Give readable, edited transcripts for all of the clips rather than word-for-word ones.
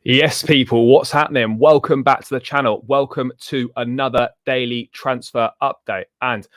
Yes, people, what's happening? Welcome back to the channel. Welcome to another daily transfer update. And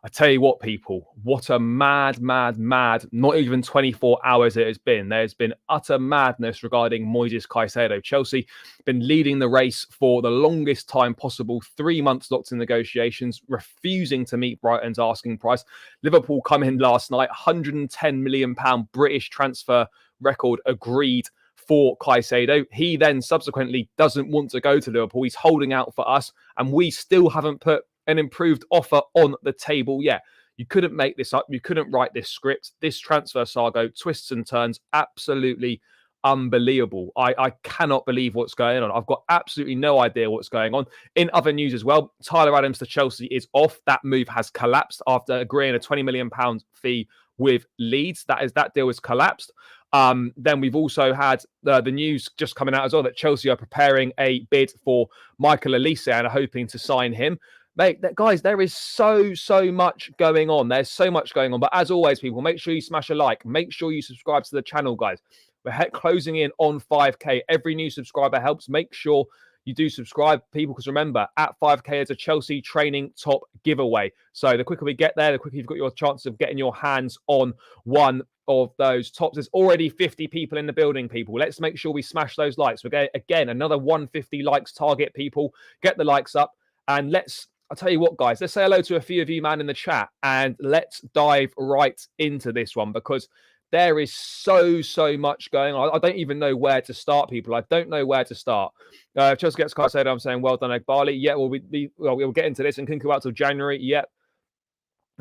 I tell you what, people, what a mad, not even 24 hours it has been. There's been utter madness regarding Moises Caicedo. Chelsea been leading the race for the longest time possible, 3 months locked in negotiations, refusing to meet Brighton's asking price. Liverpool come in last night, £110 million British transfer record agreed for Caicedo. He then subsequently doesn't want to go to Liverpool. He's holding out for us, and we still haven't put an improved offer on the table yet. You couldn't make this up. You couldn't write this script. This transfer saga, twists and turns, absolutely unbelievable. I cannot believe what's going on. I've got absolutely no idea what's going on. In other news as well, Tyler Adams to Chelsea is off. That move has collapsed after agreeing a £20 million fee with Leeds. That deal has collapsed. Then we've also had the news just coming out as well that Chelsea are preparing a bid for Michael Olise and are hoping to sign him. Mate, guys, there is so much going on. There's so much going on. But as always, people, make sure you smash a like. Make sure you subscribe to the channel, guys. We're closing in on 5K. Every new subscriber helps. Make sure you do subscribe, people, because remember, at 5K is a Chelsea training top giveaway. So the quicker we get there, the quicker you've got your chance of getting your hands on one of those tops. There's already 50 people in the building, people. Let's make sure we smash those likes. We're getting, again, another 150 likes target, people. Get the likes up. And I'll tell you what, guys, let's say hello to a few of you, man, in the chat. And let's dive right into this one, because there is so much going on. I don't even know where to start, people. I don't know where to start. Chelsea gets Caicedo. I'm saying, well done, Barley. Yeah, we'll get into this. And Kunku out till January. Yep.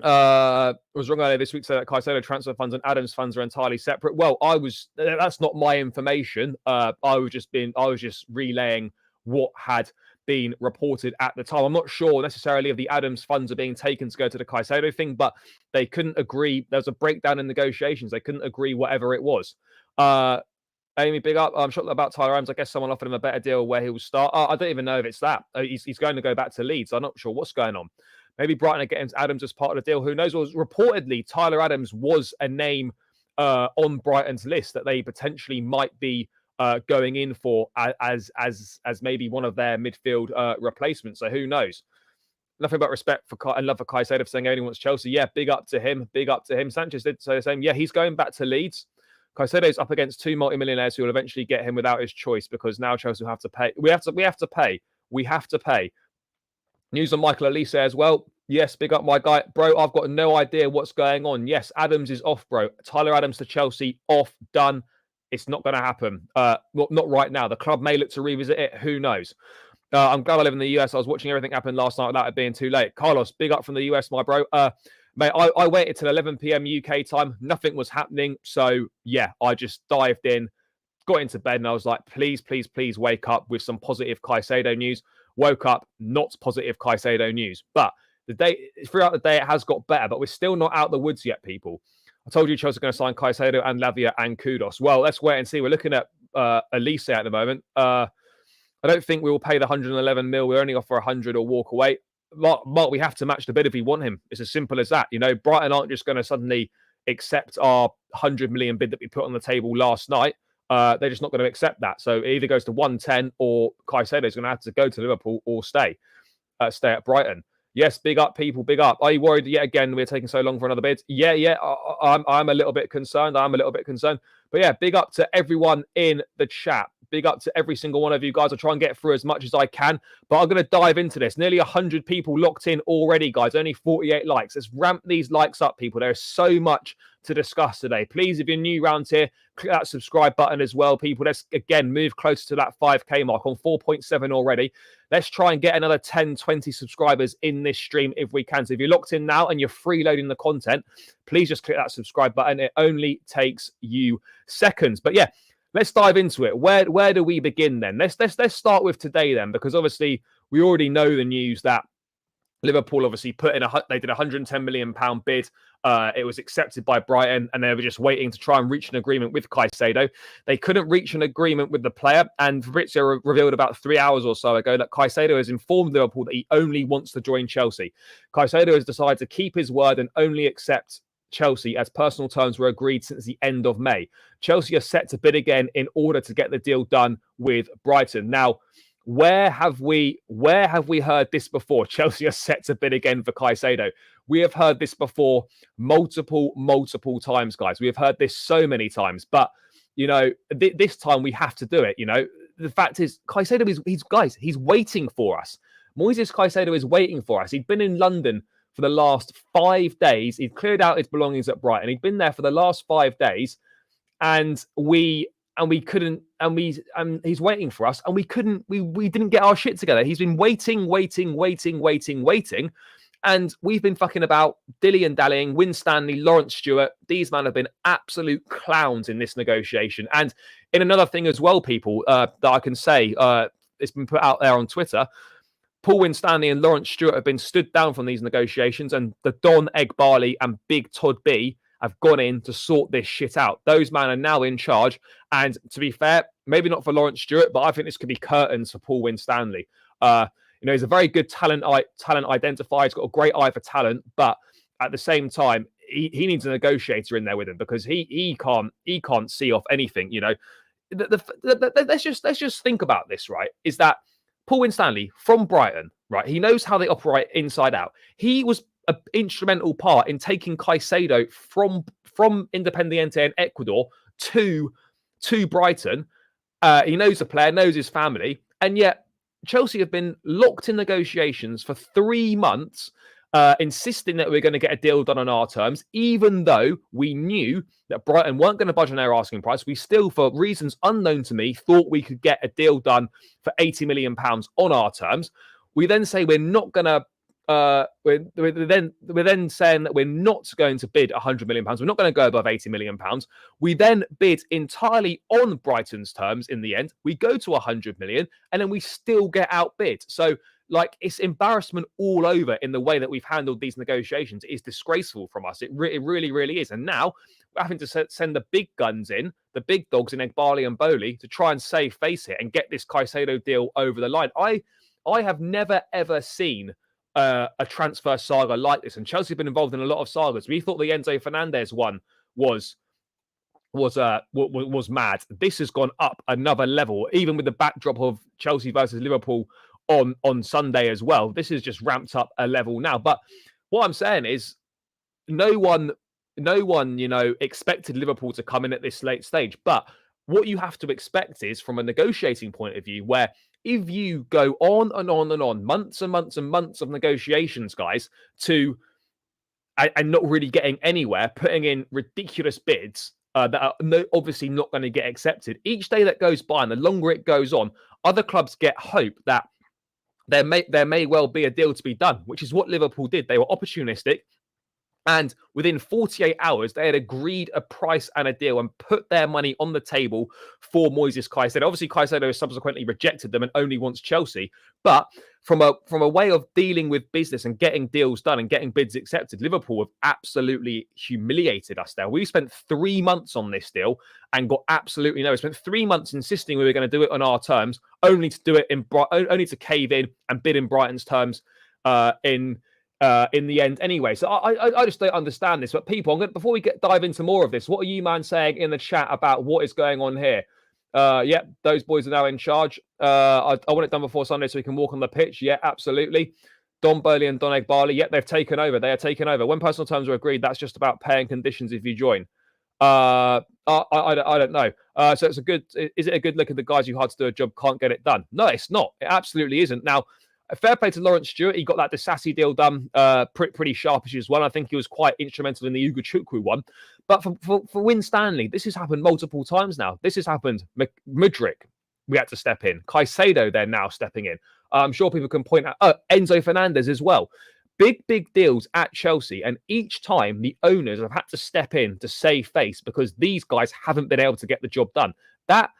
I was wrong earlier this week, so that Caicedo transfer funds and Adams funds are entirely separate. Well, that's not my information. I was just relaying what had been reported at the time. I'm not sure necessarily if the Adams funds are being taken to go to the Caicedo thing, but they couldn't agree. There was a breakdown in negotiations. They couldn't agree whatever it was. Amy, big up. I'm shocked about Tyler Adams. I guess someone offered him a better deal where he will start. I don't even know if it's that. He's going to go back to Leeds. I'm not sure what's going on. Maybe Brighton are getting Adams as part of the deal. Who knows? Well, reportedly, Tyler Adams was a name on Brighton's list that they potentially might be going in for as maybe one of their midfield replacements. So who knows? Nothing but respect for and love for Caicedo for saying only wants Chelsea. Yeah, big up to him. Big up to him. Sanchez did say the same. Yeah, he's going back to Leeds. Caicedo's up against two multimillionaires who will eventually get him without his choice, because now Chelsea will have to pay. We have to pay. News on Michael Olise as well. Yes, big up my guy. Bro, I've got no idea what's going on. Yes, Adams is off, bro. Tyler Adams to Chelsea, off, done. It's not going to happen. Not right now. The club may look to revisit it. Who knows? I'm glad I live in the US. I was watching everything happen last night without it being too late. Carlos, big up from the US, my bro. Mate, I waited till 11 p.m. UK time. Nothing was happening. So, yeah, I just dived in, got into bed, and I was like, please wake up with some positive Caicedo news. Woke up, not positive Caicedo news. But throughout the day, it has got better, but we're still not out the woods yet, people. I told you Chelsea are going to sign Caicedo and Lavia and Kudos. Well, let's wait and see. We're looking at Olise at the moment. I don't think we will pay the 111 mil. We only offer 100 or walk away. Mark, we have to match the bid if we want him. It's as simple as that. You know, Brighton aren't just going to suddenly accept our 100 million bid that we put on the table last night. They're just not going to accept that. So it either goes to 110 or Caicedo is going to have to go to Liverpool or stay at Brighton. Yes, big up, people, big up. Are you worried yet again we're taking so long for another bid? Yeah, I'm a little bit concerned. But yeah, big up to everyone in the chat. Big up to every single one of you guys. I'll try and get through as much as I can. But I'm going to dive into this. Nearly 100 people locked in already, guys. Only 48 likes. Let's ramp these likes up, people. There is so much to discuss today. Please, if you're new around here, click that subscribe button as well, people. Let's, again, move closer to that 5K mark on 4.7 already. Let's try and get another 10, 20 subscribers in this stream if we can. So if you're locked in now and you're freeloading the content, please just click that subscribe button. It only takes you seconds. But yeah, let's dive into it. Where do we begin then? Let's start with today then, because obviously we already know the news that Liverpool obviously they did a £110 million bid. It was accepted by Brighton, and they were just waiting to try and reach an agreement with Caicedo. They couldn't reach an agreement with the player, and Fabrizio revealed about 3 hours or so ago that Caicedo has informed Liverpool that he only wants to join Chelsea. Caicedo has decided to keep his word and only accept Chelsea as personal terms were agreed since the end of May. Chelsea are set to bid again in order to get the deal done with Brighton. Now, where have we heard this before? Chelsea are set to bid again for Caicedo. We have heard this before multiple times, guys. We have heard this so many times, but this time we have to do it. The fact is, Caicedo he's waiting for us. Moises Caicedo is waiting for us. He'd been in London for the last 5 days. He'd cleared out his belongings at Brighton. He'd been there for the last 5 days, and we couldn't. And he's waiting for us, and we couldn't. We didn't get our shit together. He's been waiting, and we've been fucking about, dilly and dallying. Winstanley, Lawrence Stewart. These men have been absolute clowns in this negotiation. And in another thing as well, people, that I can say, it's been put out there on Twitter. Paul Winstanley and Lawrence Stewart have been stood down from these negotiations, and the Don Egbarley and Big Todd B have gone in to sort this shit out. Those men are now in charge. And to be fair, maybe not for Lawrence Stewart, but I think this could be curtains for Paul Winstanley. He's a very good talent identifier. He's got a great eye for talent, but at the same time, he needs a negotiator in there with him, because he can't see off anything. Let's just think about this, right? Is that Paul Winstanley from Brighton, right? He knows how they operate inside out. He was an instrumental part in taking Caicedo from Independiente in Ecuador to Brighton. He knows the player, knows his family, and yet Chelsea have been locked in negotiations for 3 months, insisting that we're going to get a deal done on our terms, even though we knew that Brighton weren't going to budge on their asking price. We still, for reasons unknown to me, thought we could get a deal done for £80 million on our terms. We then say we're not going to. We're then saying that we're not going to bid £100 million. We're not going to go above £80 million. We then bid entirely on Brighton's terms. In the end, we go to £100 million, and then we still get outbid. So, it's embarrassment all over in the way that we've handled these negotiations. It is disgraceful from us. It really is. And now we're having to send the big guns in, the big dogs in Egbarley and Bowley, to try and save face here and get this Caicedo deal over the line. I have never ever seen a transfer saga like this, and Chelsea have been involved in a lot of sagas. We thought the Enzo Fernandez one was mad. This has gone up another level, even with the backdrop of Chelsea versus Liverpool on Sunday as well. This has just ramped up a level now. But what I'm saying is, no one expected Liverpool to come in at this late stage. But what you have to expect is, from a negotiating point of view, where if you go on and on and on, months and months and months of negotiations, guys, and not really getting anywhere, putting in ridiculous bids that are obviously not going to get accepted. Each day that goes by, and the longer it goes on, other clubs get hope that there may well be a deal to be done, which is what Liverpool did. They were opportunistic. And within 48 hours, they had agreed a price and a deal and put their money on the table for Moises Caicedo. Obviously, Caicedo has subsequently rejected them and only wants Chelsea. But from a way of dealing with business and getting deals done and getting bids accepted, Liverpool have absolutely humiliated us there. We spent 3 months on this deal and got absolutely no. We spent 3 months insisting we were going to do it on our terms, only to cave in and bid in Brighton's terms in the end anyway. So I just don't understand this. But people, before we dive into more of this, what are you, man, saying in the chat about what is going on here? Yeah, those boys are now in charge. I want it done before Sunday so we can walk on the pitch. Yeah, absolutely. Don Bowley and Don Egbarley, yeah, they've taken over. They are taking over. When personal terms are agreed, that's just about paying conditions if you join. I don't know. So is it a good look at the guys who had to do a job can't get it done? No, it's not. It absolutely isn't. Now, fair play to Lawrence Stewart. He got that Disassi deal done pretty sharpish as well. I think he was quite instrumental in the Ugo Chukwu one. But for Winstanley, this has happened multiple times now. This has happened. Mudryk, we had to step in. Caicedo, they're now stepping in. I'm sure people can point out Enzo Fernandez as well. Big deals at Chelsea. And each time the owners have had to step in to save face because these guys haven't been able to get the job done. That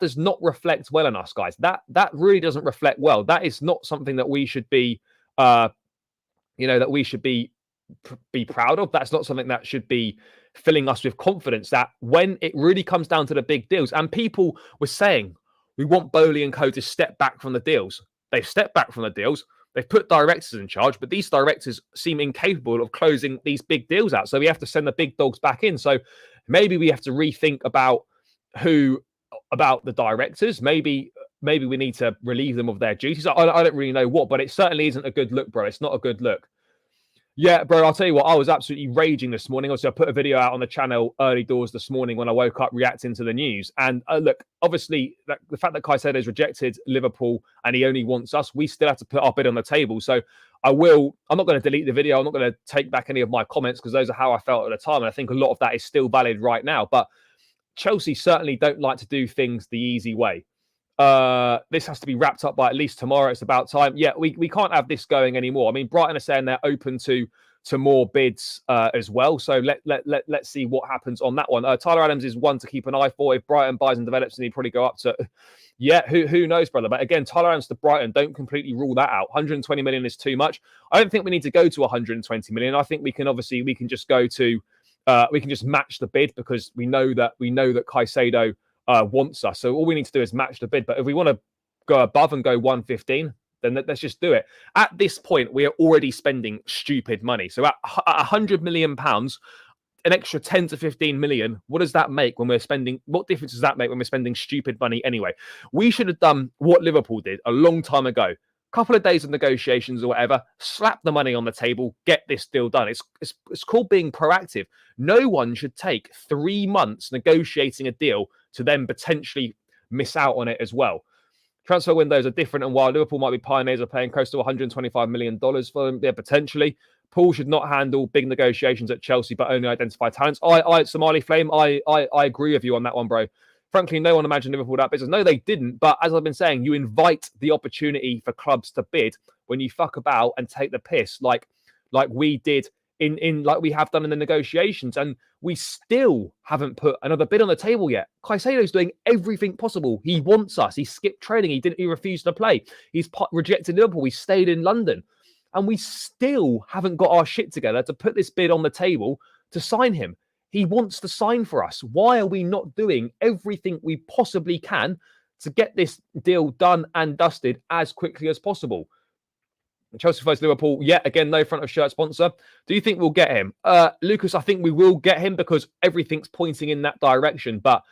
does not reflect well on us, guys. That really doesn't reflect well. That is not something that we should be, that we should be proud of. That's not something that should be filling us with confidence. That when it really comes down to the big deals, and people were saying we want Bowley and co to step back from the deals. They've stepped back from the deals. They've put directors in charge, but these directors seem incapable of closing these big deals out. So we have to send the big dogs back in. So maybe we have to rethink about the directors. Maybe we need to relieve them of their duties. I don't really know what, but it certainly isn't a good look, bro. It's not a good look. Yeah, bro, I'll tell you what, I was absolutely raging this morning. Also, I put a video out on the channel early doors this morning when I woke up reacting to the news. And look, obviously, the fact that Caicedo has rejected Liverpool and he only wants us, we still have to put our bid on the table. So I'm not going to delete the video. I'm not going to take back any of my comments because those are how I felt at the time. And I think a lot of that is still valid right now. But Chelsea certainly don't like to do things the easy way. This has to be wrapped up by at least tomorrow. It's about time. Yeah, we can't have this going anymore. I mean, Brighton are saying they're open to more bids as well. So let's see what happens on that one. Tyler Adams is one to keep an eye for. If Brighton buys and develops, and he'd probably go up to, yeah, who knows, brother. But again, Tyler Adams to Brighton, don't completely rule that out. 120 million is too much. I don't think we need to go to 120 million. I think we can just go to, we can just match the bid because we know that Caicedo wants us. So all we need to do is match the bid. But if we want to go above and go 115, then let's just do it. At this point, we are already spending stupid money. So at 100 million pounds, an extra 10 to 15 million, what does that make when we're spending? What difference does that make when we're spending stupid money anyway? We should have done what Liverpool did a long time ago. Couple of days of negotiations or whatever, slap the money on the table, get this deal done. It's called being proactive. No one should take 3 months negotiating a deal to then potentially miss out on it as well. Transfer windows are different, and while Liverpool might be pioneers of paying close to $125 million for them, yeah, potentially, Paul should not handle big negotiations at Chelsea, but only identify talents. Somali Flame, I agree with you on that one, bro. Frankly, no one imagined Liverpool that business. No, they didn't. But as I've been saying, you invite the opportunity for clubs to bid when you fuck about and take the piss, like we did like we have done in the negotiations, and we still haven't put another bid on the table yet. Caicedo's doing everything possible. He wants us. He skipped training. He refused to play. He's rejected Liverpool. He stayed in London, and we still haven't got our shit together to put this bid on the table to sign him. He wants to sign for us. Why are we not doing everything we possibly can to get this deal done and dusted as quickly as possible? Chelsea versus Liverpool, yet again, no front of shirt sponsor. Do you think we'll get him? Lucas, I think we will get him because everything's pointing in that direction. But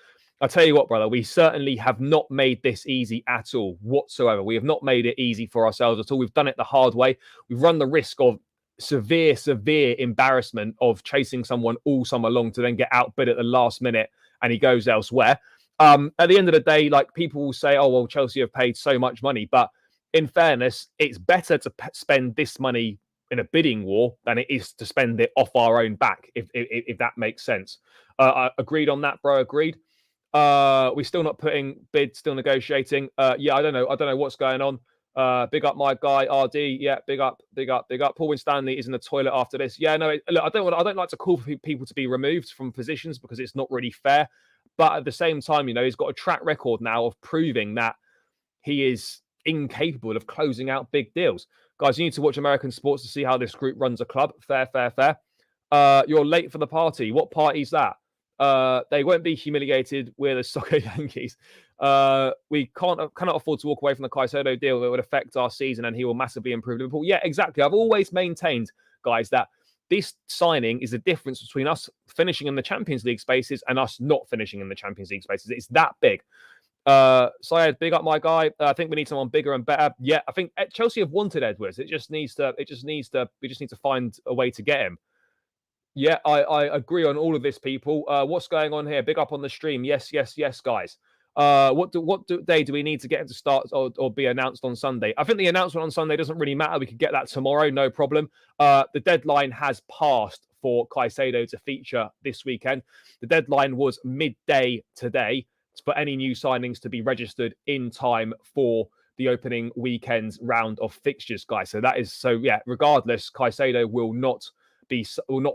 I'll tell you what, brother, we certainly have not made this easy at all whatsoever. We have not made it easy for ourselves at all. We've done it the hard way. We've run the risk of severe embarrassment of chasing someone all summer long to then get outbid at the last minute and he goes elsewhere. At the end of the day, like, people will say, oh, well, Chelsea have paid so much money. But in fairness, it's better to spend this money in a bidding war than it is to spend it off our own back, if that makes sense. Agreed on that, bro. Agreed. We're still not putting bids, still negotiating. Yeah, I don't know what's going on. Big up my guy RD. Yeah, big up. Paul Winstanley is in the toilet after this. Yeah, no, look, I don't like to call for people to be removed from positions because it's not really fair. But at the same time, you know, he's got a track record now of proving that he is incapable of closing out big deals. Guys, you need to watch American sports to see how this group runs a club. Fair. You're late for the party. What party's that? They won't be humiliated. We're the soccer Yankees. We cannot afford to walk away from the Caicedo deal. That would affect our season and he will massively improve Liverpool. Yeah, exactly. I've always maintained, guys, that this signing is the difference between us finishing in the Champions League spaces and us not finishing in the Champions League spaces. It's that big. Syed, big up my guy. I think we need someone bigger and better. Yeah, I think Chelsea have wanted Edwards. We just need to find a way to get him. Yeah, I agree on all of this, people. What's going on here? Big up on the stream. Yes, guys. What day do we need to get him to start or be announced on Sunday? I think the announcement on Sunday doesn't really matter. We could get that tomorrow, no problem. The deadline has passed for Caicedo to feature this weekend. The deadline was midday today for any new signings to be registered in time for the opening weekend's round of fixtures, guys. Regardless, Caicedo will not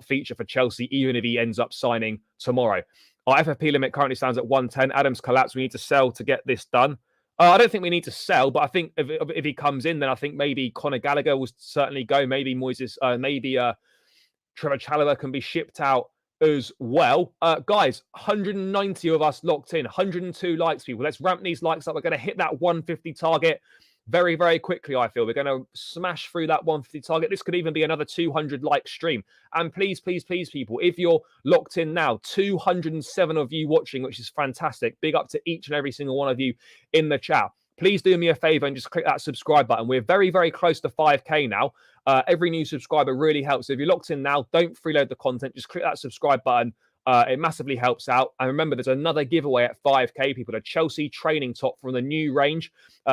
feature for Chelsea, even if he ends up signing tomorrow. Our FFP limit currently stands at 110. Adams collapse. We need to sell to get this done. I don't think we need to sell, but I think if he comes in, then I think maybe Conor Gallagher will certainly go. Maybe Moises, maybe Trevor Chalobah can be shipped out as well. Guys, 190 of us locked in, 102 likes, people. Let's ramp these likes up. We're going to hit that 150 target very, very quickly. I feel we're going to smash through that 150 target. This could even be another 200 like stream. And please, please, please, people, if you're locked in now, 207 of you watching, which is fantastic. Big up to each and every single one of you in the chat. Please do me a favor and just click that subscribe button. We're very, very close to 5K now. Every new subscriber really helps. So if you're locked in now, don't freeload the content. Just click that subscribe button. It massively helps out. And remember, there's another giveaway at 5K, people. A Chelsea training top from the new range.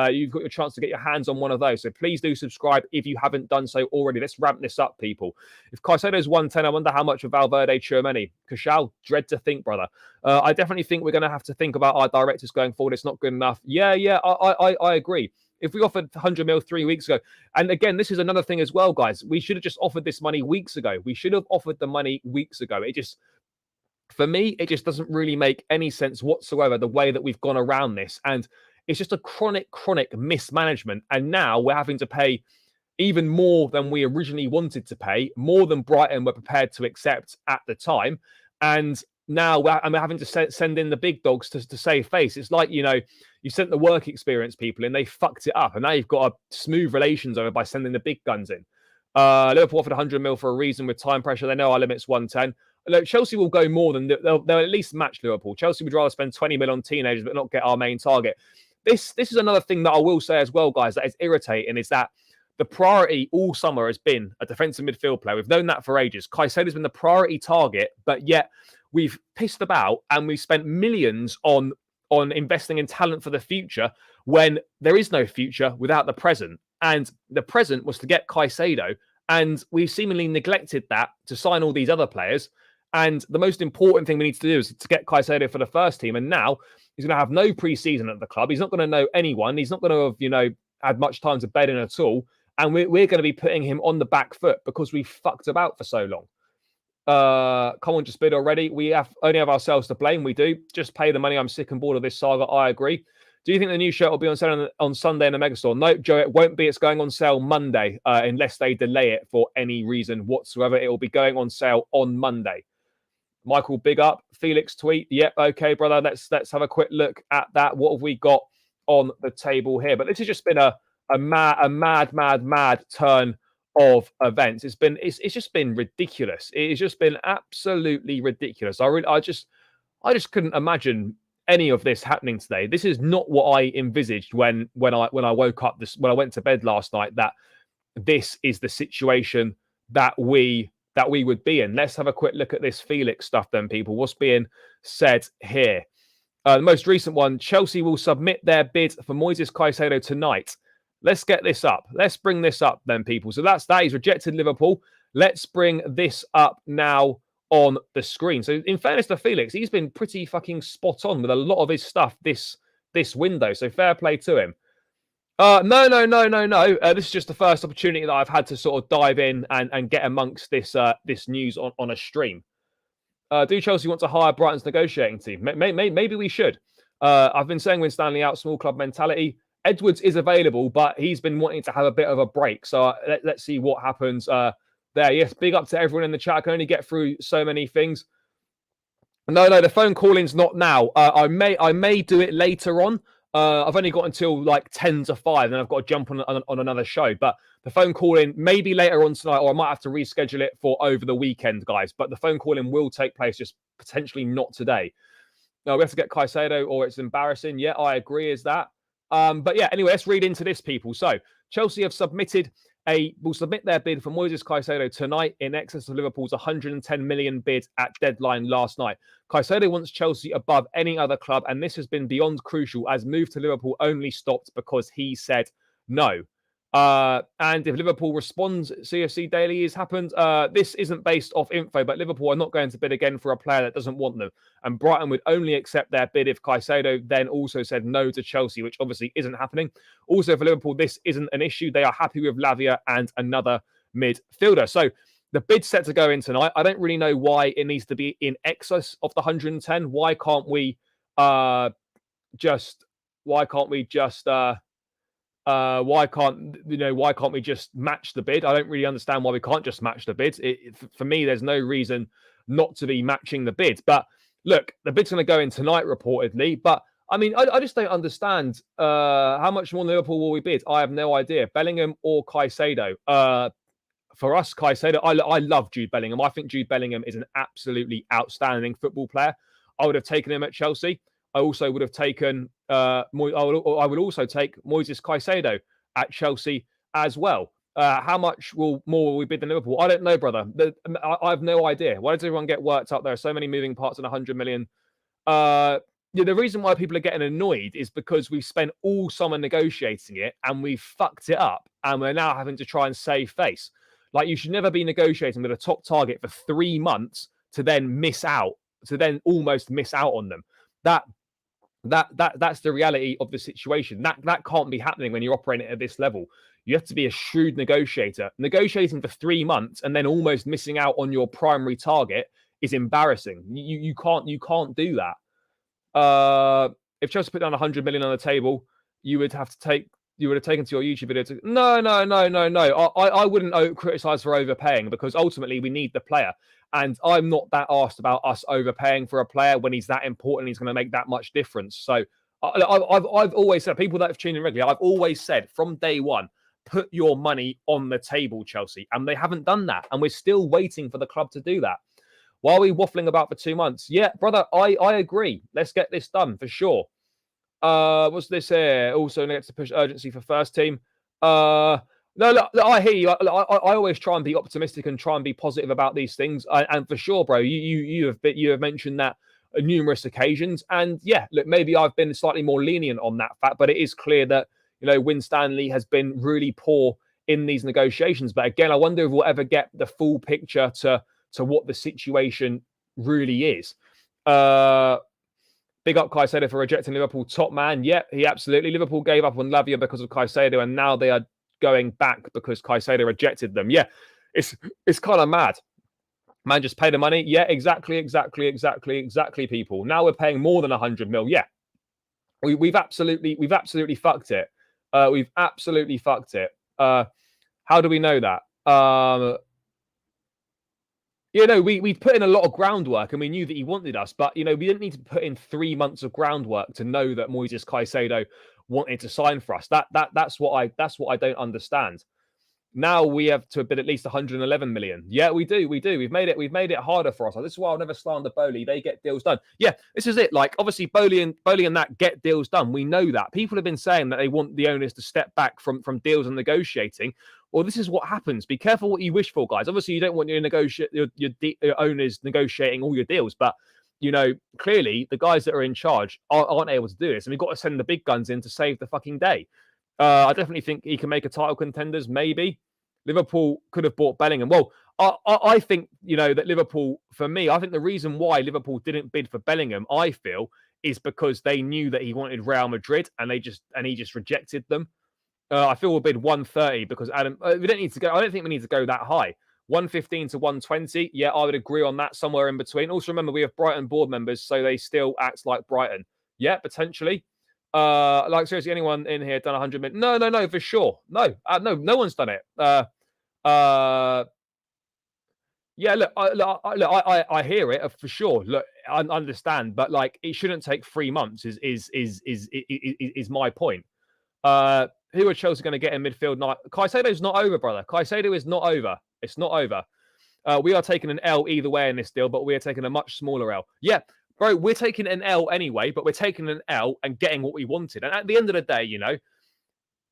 You've got your chance to get your hands on one of those. So please do subscribe if you haven't done so already. Let's ramp this up, people. If Caicedo's 110, I wonder how much of Valverde, Tchouameni. Kashal, dread to think, brother. I definitely think we're going to have to think about our directors going forward. It's not good enough. Yeah, I agree. If we offered 100 mil 3 weeks ago, and again, this is another thing as well, guys. We should have just offered this money weeks ago. We should have offered the money weeks ago. For me, it just doesn't really make any sense whatsoever, the way that we've gone around this. And it's just a chronic mismanagement. And now we're having to pay even more than we originally wanted to pay, more than Brighton were prepared to accept at the time. And now we're having to send in the big dogs to save face. It's like, you sent the work experience people and they fucked it up. And now you've got to smooth relations over by sending the big guns in. Liverpool offered 100 mil for a reason with time pressure. They know our limit's 110. Look, Chelsea will go more than they'll at least match Liverpool. Chelsea would rather spend 20 mil on teenagers but not get our main target. This is another thing that I will say as well, guys, that is irritating, is that the priority all summer has been a defensive midfield player. We've known that for ages. Caicedo has been the priority target, but yet we've pissed about and we've spent millions on investing in talent for the future when there is no future without the present. And the present was to get Caicedo, and we seemingly neglected that to sign all these other players. And the most important thing we need to do is to get Caicedo for the first team. And now he's going to have no pre-season at the club. He's not going to know anyone. He's not going to have, had much time to bed in at all. And we're going to be putting him on the back foot because we fucked about for so long. Come on, just bid already. We only have ourselves to blame. We do. Just pay the money. I'm sick and bored of this saga. I agree. Do you think the new shirt will be on sale on Sunday in the Megastore? No, Joe, it won't be. It's going on sale Monday unless they delay it for any reason whatsoever. It will be going on sale on Monday. Michael, big up. Felix tweet. Yep, okay, brother. Let's have a quick look at that. What have we got on the table here? But this has just been a mad turn of events. It's just been ridiculous. It's just been absolutely ridiculous. I just couldn't imagine any of this happening today. This is not what I envisaged when I woke up when I went to bed last night, that this is the situation that we would be in. Let's have a quick look at this Felix stuff then, people. What's being said here? The most recent one, Chelsea will submit their bid for Moises Caicedo tonight. Let's get this up. Let's bring this up then, people. So that. He's rejected Liverpool. Let's bring this up now on the screen. So in fairness to Felix, he's been pretty fucking spot on with a lot of his stuff this window. So fair play to him. No. This is just the first opportunity that I've had to sort of dive in and get amongst this news on a stream. Do Chelsea want to hire Brighton's negotiating team? Maybe we should. I've been saying when Stanley out, small club mentality. Edwards is available, but he's been wanting to have a bit of a break. So let's see what happens there. Yes, big up to everyone in the chat. I can only get through so many things. No, the phone calling's not now. I may do it later on. I've only got until like 10 to 5, then I've got to jump on another show. But the phone calling maybe later on tonight, or I might have to reschedule it for over the weekend, guys. But the phone calling will take place, just potentially not today. No, we have to get Caicedo or it's embarrassing. Yeah, I agree, is that. But yeah, anyway, let's read into this, people. So Chelsea will submit their bid for Moises Caicedo tonight in excess of Liverpool's 110 million bid at deadline last night. Caicedo wants Chelsea above any other club, and this has been beyond crucial as move to Liverpool only stopped because he said no. And if Liverpool responds, CFC Daily has happened. This isn't based off info, but Liverpool are not going to bid again for a player that doesn't want them. And Brighton would only accept their bid if Caicedo then also said no to Chelsea, which obviously isn't happening. Also for Liverpool, this isn't an issue. They are happy with Lavia and another midfielder. So the bid's set to go in tonight. I don't really know why it needs to be in excess of the 110. Why can't we just match the bid? I don't really understand why we can't just match the bids. For me, there's no reason not to be matching the bid. But look, the bid's going to go in tonight, reportedly. But I mean, I just don't understand how much more Liverpool will we bid. I have no idea. Bellingham or Caicedo. For us, Caicedo, I love Jude Bellingham. I think Jude Bellingham is an absolutely outstanding football player. I would have taken him at Chelsea. I also would have taken. I would also take Moises Caicedo at Chelsea as well. How much more will we bid than Liverpool? I don't know, brother. I have no idea. Why does everyone get worked up? There are so many moving parts in 100 million. Yeah, the reason why people are getting annoyed is because we've spent all summer negotiating it and we've fucked it up, and we're now having to try and save face. Like, you should never be negotiating with a top target for 3 months to then miss out, to then almost miss out on them. That's the reality of the situation. That can't be happening when you're operating at this level. You have to be a shrewd negotiator. Negotiating for 3 months and then almost missing out on your primary target is embarrassing. You can't do that. If Chelsea put down 100 million on the table, you would have taken to your YouTube video to no. I wouldn't criticize for overpaying, because ultimately we need the player, and I'm not that arsed about us overpaying for a player when he's that important. He's going to make that much difference. So I've always said, people that have tuned in regularly, I've always said from day one, put your money on the table, Chelsea, and they haven't done that, and we're still waiting for the club to do that. Why are we waffling about for 2 months? Yeah, brother, I agree. Let's get this done for sure. What's this here? Also needs to push urgency for first team. No, look, I hear you. I always try and be optimistic and try and be positive about these things. And for sure, bro, you have mentioned that on numerous occasions. And yeah, look, maybe I've been slightly more lenient on that fact, but it is clear that, you know, Winstanley has been really poor in these negotiations. But again, I wonder if we'll ever get the full picture to what the situation really is. Big up Caicedo for rejecting Liverpool. Top man. Yeah, he absolutely. Liverpool gave up on Lavia because of Caicedo, and now they are going back because Caicedo rejected them. Yeah, it's kind of mad. Man, just pay the money. Yeah, exactly, people. Now we're paying more than 100 mil. Yeah, we've absolutely fucked it. We've absolutely fucked it. How do we know that? You know, we put in a lot of groundwork and we knew that he wanted us, but, you know, we didn't need to put in 3 months of groundwork to know that Moises Caicedo wanted to sign for us. That's what I don't understand. Now we have to bid at least 111 million. Yeah, we do. We've made it harder for us. This is why I'll never slander Bowley. They get deals done. Yeah, this is it. Like, obviously, Bowley and that get deals done. We know that. People have been saying that they want the owners to step back from deals and negotiating. Well, this is what happens. Be careful what you wish for, guys. Obviously, you don't want your owners negotiating all your deals, but, you know, clearly the guys that are in charge aren't able to do this, and we've got to send the big guns in to save the fucking day. I definitely think he can make a title contenders. Maybe Liverpool could have bought Bellingham. Well, I think, you know, that Liverpool, for me, I think the reason why Liverpool didn't bid for Bellingham, I feel, is because they knew that he wanted Real Madrid, and he just rejected them. I feel we'll bid 130 because Adam. We don't need to go. I don't think we need to go that high. 115 to 120. Yeah, I would agree on that. Somewhere in between. Also, remember, we have Brighton board members, so they still act like Brighton. Yeah, potentially. Like, seriously, anyone in here done 100 minutes? No, for sure. No one's done it. Yeah, look, I hear it for sure. Look, I understand, but like, it shouldn't take 3 months. Is my point. Who are Chelsea going to get in midfield? Caicedo's not over, brother. Caicedo is not over. It's not over. We are taking an L either way in this deal, but we are taking a much smaller L. Yeah, bro, we're taking an L anyway, but we're taking an L and getting what we wanted. And at the end of the day, you know,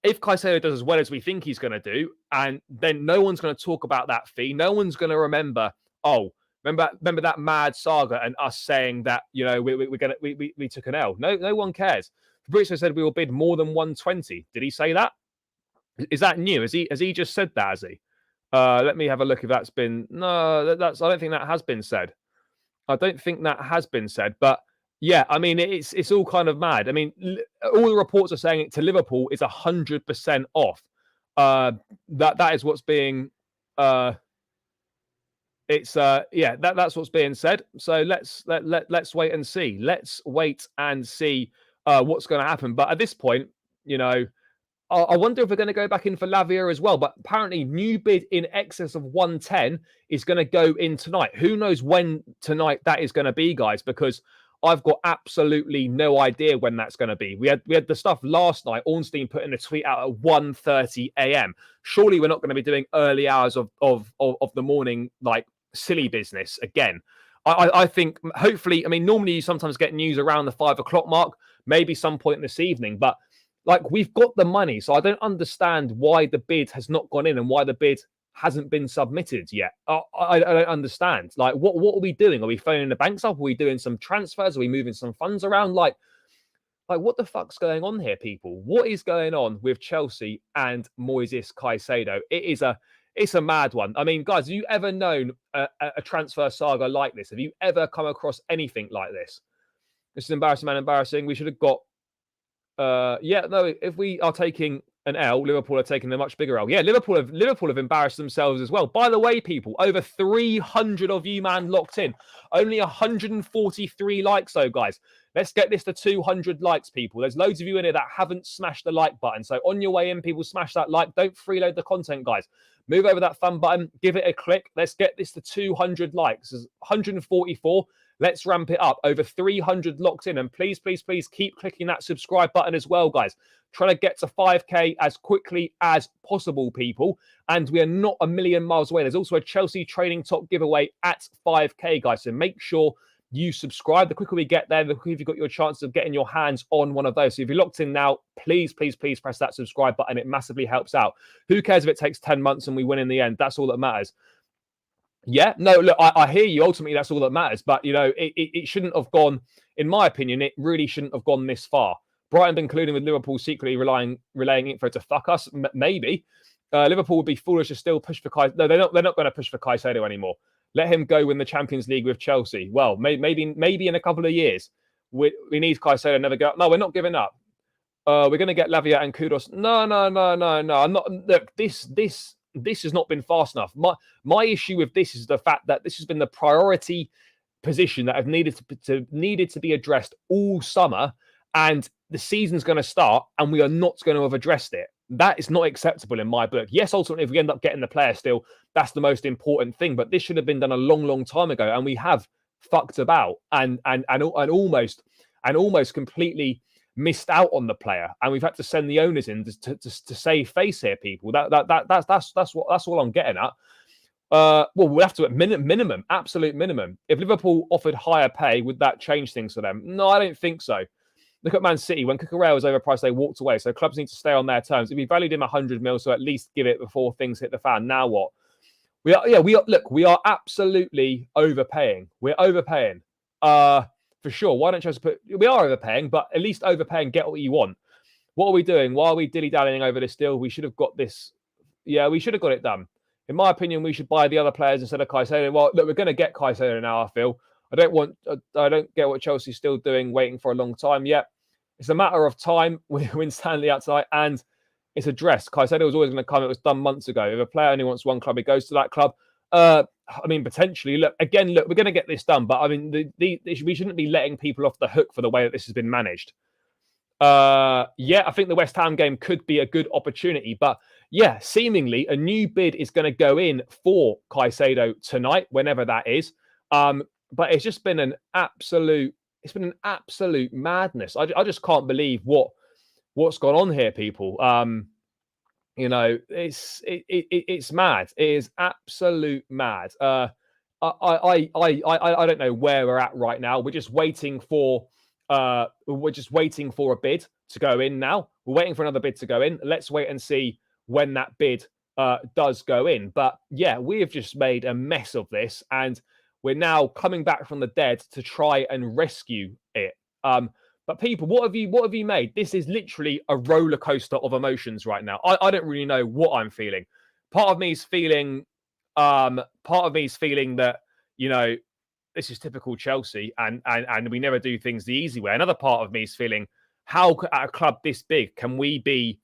if Caicedo does as well as we think he's going to do, and then no one's going to talk about that fee. No one's going to remember, remember that mad saga and us saying that, you know, we took an L. No one cares. Fabrizio said we will bid more than 120. Did he say that? Is that new? Has he just said that? Has he? Let me have a look if that's been. No, I don't think that has been said. I don't think that has been said. But yeah, I mean, it's all kind of mad. I mean, all the reports are saying it to Liverpool is 100% off. That is what's being. That's what's being said. So let's wait and see. Let's wait and see what's going to happen. But at this point, you know, I wonder if we're going to go back in for Lavia as well. But apparently, new bid in excess of 110 is going to go in tonight. Who knows when tonight that is going to be, guys? Because I've got absolutely no idea when that's going to be. We had the stuff last night. Ornstein put in a tweet out at 1:30 a.m. Surely we're not going to be doing early hours of the morning, like silly business again. I think hopefully, I mean, normally you sometimes get news around the 5 o'clock mark, maybe some point this evening, but like we've got the money. So I don't understand why the bid has not gone in and why the bid hasn't been submitted yet. I don't understand. Like, what are we doing? Are we phoning the banks up? Are we doing some transfers? Are we moving some funds around? Like what the fuck's going on here, people? What is going on with Chelsea and Moises Caicedo? It's a mad one. I mean, guys, have you ever known a transfer saga like this? Have you ever come across anything like this? This is embarrassing, man. Embarrassing. We should have got. No. If we are taking an L, Liverpool are taking a much bigger L. Yeah, Liverpool have embarrassed themselves as well. By the way, people, over 300 of you, man, locked in. Only 143 likes, though, guys. Let's get this to 200 likes, people. There's loads of you in here that haven't smashed the like button. So on your way in, people, smash that like. Don't freeload the content, guys. Move over that thumb button. Give it a click. Let's get this to 200 likes. There's 144. Let's ramp it up. Over 300 locked in. And please, please, please keep clicking that subscribe button as well, guys. Trying to get to 5K as quickly as possible, people. And we are not a million miles away. There's also a Chelsea Training Top giveaway at 5K, guys. So make sure you subscribe. The quicker we get there, the quicker you've got your chance of getting your hands on one of those. So if you're locked in now, please, please, please press that subscribe button. It massively helps out. Who cares if it takes 10 months and we win in the end? That's all that matters. Yeah, no, look, I hear you. Ultimately, that's all that matters. But, you know, it shouldn't have gone, in my opinion, it really shouldn't have gone this far. Brighton been colluding with Liverpool, secretly relaying it for it to fuck us. Maybe. Liverpool would be foolish to still push for Caicedo. No, they're not going to push for Caicedo anymore. Let him go win the Champions League with Chelsea. Well, maybe in a couple of years. We need Caicedo to never go up. No, we're not giving up. We're going to get Lavia and Kudos. No. I'm not. Look, this has not been fast enough. My issue with this is the fact that this has been the priority position that have needed to be addressed all summer, and the season's going to start, and we are not going to have addressed it. That is not acceptable in my book. Yes, ultimately, if we end up getting the player still, that's the most important thing. But this should have been done a long, long time ago, and we have fucked about and almost completely missed out on the player, and we've had to send the owners in to save face here, people. That's all I'm getting at. Well, we'll have to at minimum, absolute minimum. If Liverpool offered higher pay, would that change things for them? No, I don't think so. Look at Man City. When Cucurella was overpriced, they walked away. So clubs need to stay on their terms. If we valued him 100 mil, so at least give it before things hit the fan. Now what? We are absolutely overpaying. We're overpaying. For sure. Why don't Chelsea we are overpaying, but at least overpaying, get what you want. What are we doing? Why are we dilly-dallying over this deal? We should have got this. Yeah, we should have got it done. In my opinion, we should buy the other players instead of Caicedo. Well, look, we're going to get Caicedo now, I feel. I don't get what Chelsea's still doing, waiting for a long time yet. It's a matter of time. We win Stanley outside, and it's addressed. Caicedo was always going to come. It was done months ago. If a player only wants one club, he goes to that club. I mean, potentially. Look, we're going to get this done, but I mean, we shouldn't be letting people off the hook for the way that this has been managed. Yeah, I think the West Ham game could be a good opportunity, but yeah, seemingly a new bid is going to go in for Caicedo tonight, whenever that is. But it's just been an absolute madness. I just can't believe what's gone on here, people. You know, it's mad. It is absolute mad. I don't know where we're at right now. We're just waiting for a bid to go in now. We're waiting for another bid to go in. Let's wait and see when that bid does go in. But yeah, we have just made a mess of this, and we're now coming back from the dead to try and rescue it. But people, what have you made? This is literally a roller coaster of emotions right now. I don't really know what I'm feeling. Part of me is feeling that, you know, this is typical Chelsea, and we never do things the easy way. Another part of me is feeling, how at a club this big can we be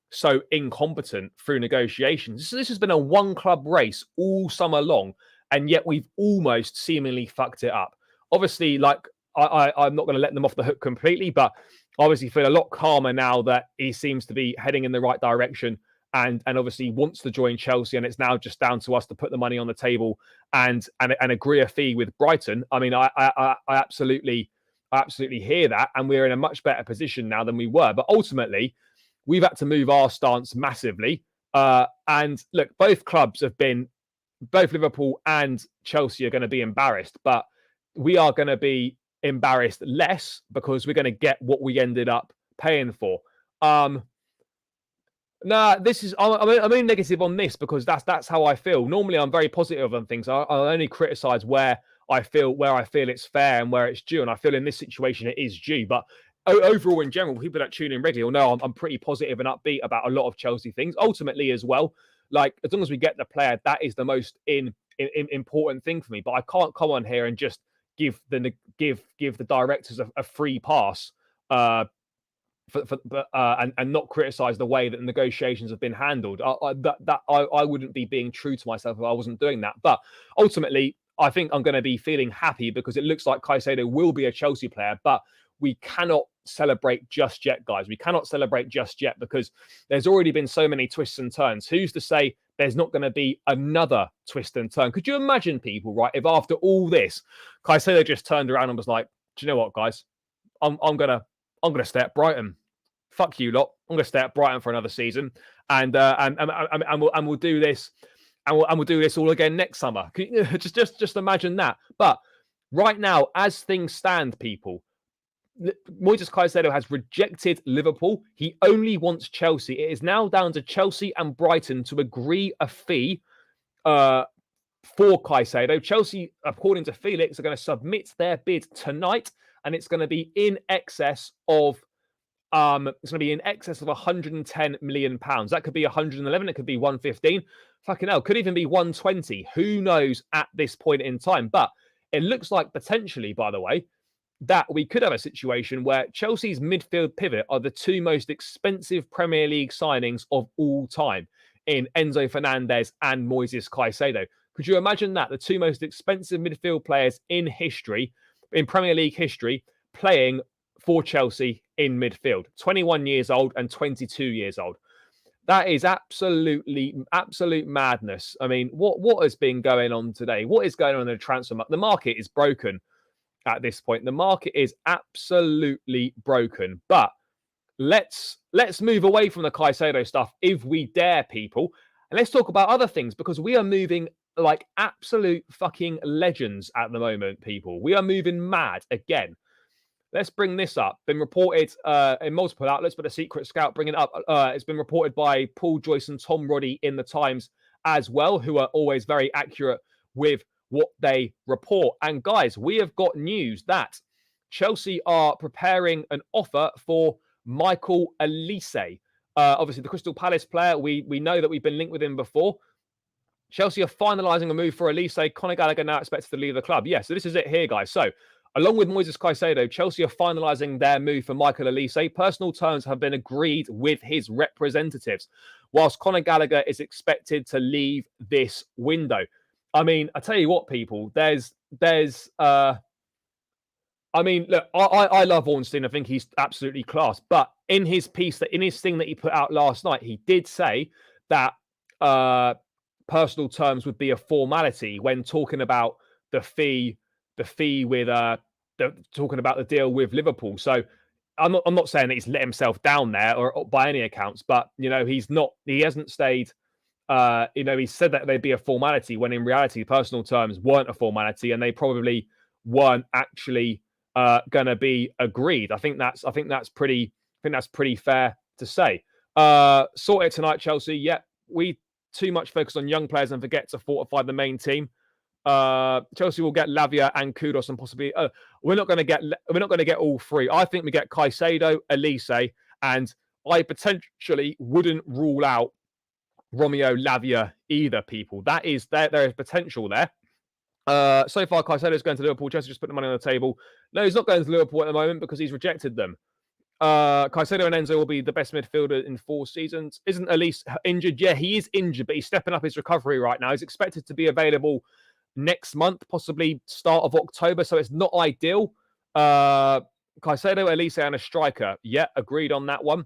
so incompetent through negotiations? This has been a one club race all summer long, and yet we've almost seemingly fucked it up. Obviously, like, I'm not going to let them off the hook completely, but I obviously feel a lot calmer now that he seems to be heading in the right direction, and obviously wants to join Chelsea, and it's now just down to us to put the money on the table and agree a fee with Brighton. I mean, I absolutely I absolutely hear that. And we're in a much better position now than we were. But ultimately, we've had to move our stance massively. And look, both Liverpool and Chelsea are going to be embarrassed, but we are going to be embarrassed less because we're going to get what we ended up paying for. This is I'm only negative on this because that's how I feel. Normally, I'm very positive on things. I only criticize where I feel it's fair and where it's due, and I feel in this situation it is due. But overall, in general, people that tune in regularly will know I'm pretty positive and upbeat about a lot of Chelsea things. Ultimately, as well, like as long as we get the player, that is the most important thing for me. But I can't come on here and just give the directors a free pass. And not criticize the way that the negotiations have been handled. I wouldn't be being true to myself if I wasn't doing that. But ultimately, I think I'm going to be feeling happy because it looks like Caicedo will be a Chelsea player, but we cannot celebrate just yet, guys. We cannot celebrate just yet because there's already been so many twists and turns. Who's to say there's not going to be another twist and turn? Could you imagine, people, right, if after all this, Caicedo just turned around and was like, do you know what, guys? I'm gonna stay at Brighton. Fuck you lot. I'm gonna stay at Brighton for another season, and we'll do this, and we'll do this all again next summer. Just imagine that. But right now, as things stand, people, Moises Caicedo has rejected Liverpool. He only wants Chelsea. It is now down to Chelsea and Brighton to agree a fee for Caicedo. Chelsea, according to Felix, are going to submit their bid tonight, and it's going to be in excess of 110 million pounds. That could be 111. It could be 115. Fucking hell, could even be 120. Who knows at this point in time? But it looks like potentially, by the way, that we could have a situation where Chelsea's midfield pivot are the two most expensive Premier League signings of all time in Enzo Fernandez and Moises Caicedo. Could you imagine that? The two most expensive midfield players in history, in Premier League history, playing for Chelsea in midfield. 21 years old and 22 years old. That is absolute madness. I mean, what has been going on today? What is going on in the transfer market? The market is broken at this point. The market is absolutely broken. But let's move away from the Caicedo stuff if we dare, people. And let's talk about other things because we are moving like absolute fucking legends at the moment, people. We are moving mad again. Let's bring this up. Been reported in multiple outlets, but a secret scout bringing it up. It's been reported by Paul Joyce and Tom Roddy in the Times as well, who are always very accurate with what they report. And guys, we have got news that Chelsea are preparing an offer for Michael Olise. Obviously, the Crystal Palace player. We know that we've been linked with him before. Chelsea are finalising a move for Olise. Conor Gallagher now expected to leave the club. Yeah, so this is it here, guys. So, along with Moises Caicedo, Chelsea are finalising their move for Michael Olise. Personal terms have been agreed with his representatives, whilst Conor Gallagher is expected to leave this window. I mean, I tell you what, people, I mean, look, I love Ornstein. I think he's absolutely class. But in his piece, in his thing that he put out last night, he did say that personal terms would be a formality when talking about the fee with talking about the deal with Liverpool. So I'm not saying that he's let himself down there or by any accounts, but he hasn't stayed. He said that they'd be a formality when in reality personal terms weren't a formality and they probably weren't actually going to be agreed. I think that's pretty fair to say. Sort it tonight, Chelsea. Yeah, we too much focus on young players and forget to fortify the main team. Chelsea will get Lavia and Kudos and possibly we're not going to get all three. I think we get Caicedo, Olise, and I potentially wouldn't rule out Romeo Lavia either, people. That is there is potential there. So far Caicedo is going to Liverpool. Chelsea just put the money on the table. No, he's not going to Liverpool at the moment because he's rejected them. Caicedo and Enzo will be the best midfielder in 4 seasons. Isn't Olise injured? Yeah, he is injured, but he's stepping up his recovery right now. He's expected to be available next month, possibly start of October, so it's not ideal. Caicedo, Olise, and a striker. Yeah, agreed on that one.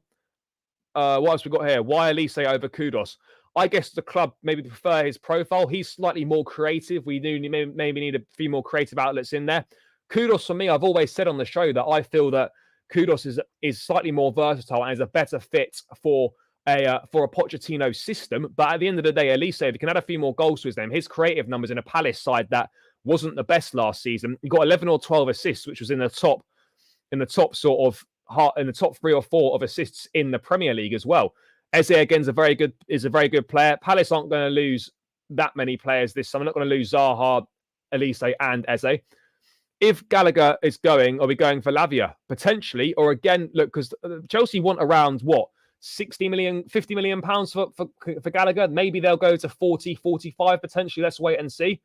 What else we got here? Why Olise over Kudos? I guess the club maybe prefer his profile. He's slightly more creative. We do maybe need a few more creative outlets in there. Kudos for me, I've always said on the show that I feel that Kudos is slightly more versatile and is a better fit for a Pochettino system. But at the end of the day, Olise, if he can add a few more goals to his name, his creative numbers in a Palace side that wasn't the best last season. He got 11 or 12 assists, which was in the top sort of in the top 3 or 4 of assists in the Premier League as well. Eze again is a very good player. Palace aren't going to lose that many players this summer. Not going to lose Zaha, Olise, and Eze. If Gallagher is going, are we going for Lavia? Potentially. Or again, look, because Chelsea want around, what, 60 million, 50 million pounds for Gallagher? Maybe they'll go to 40, 45 potentially. Let's wait and see.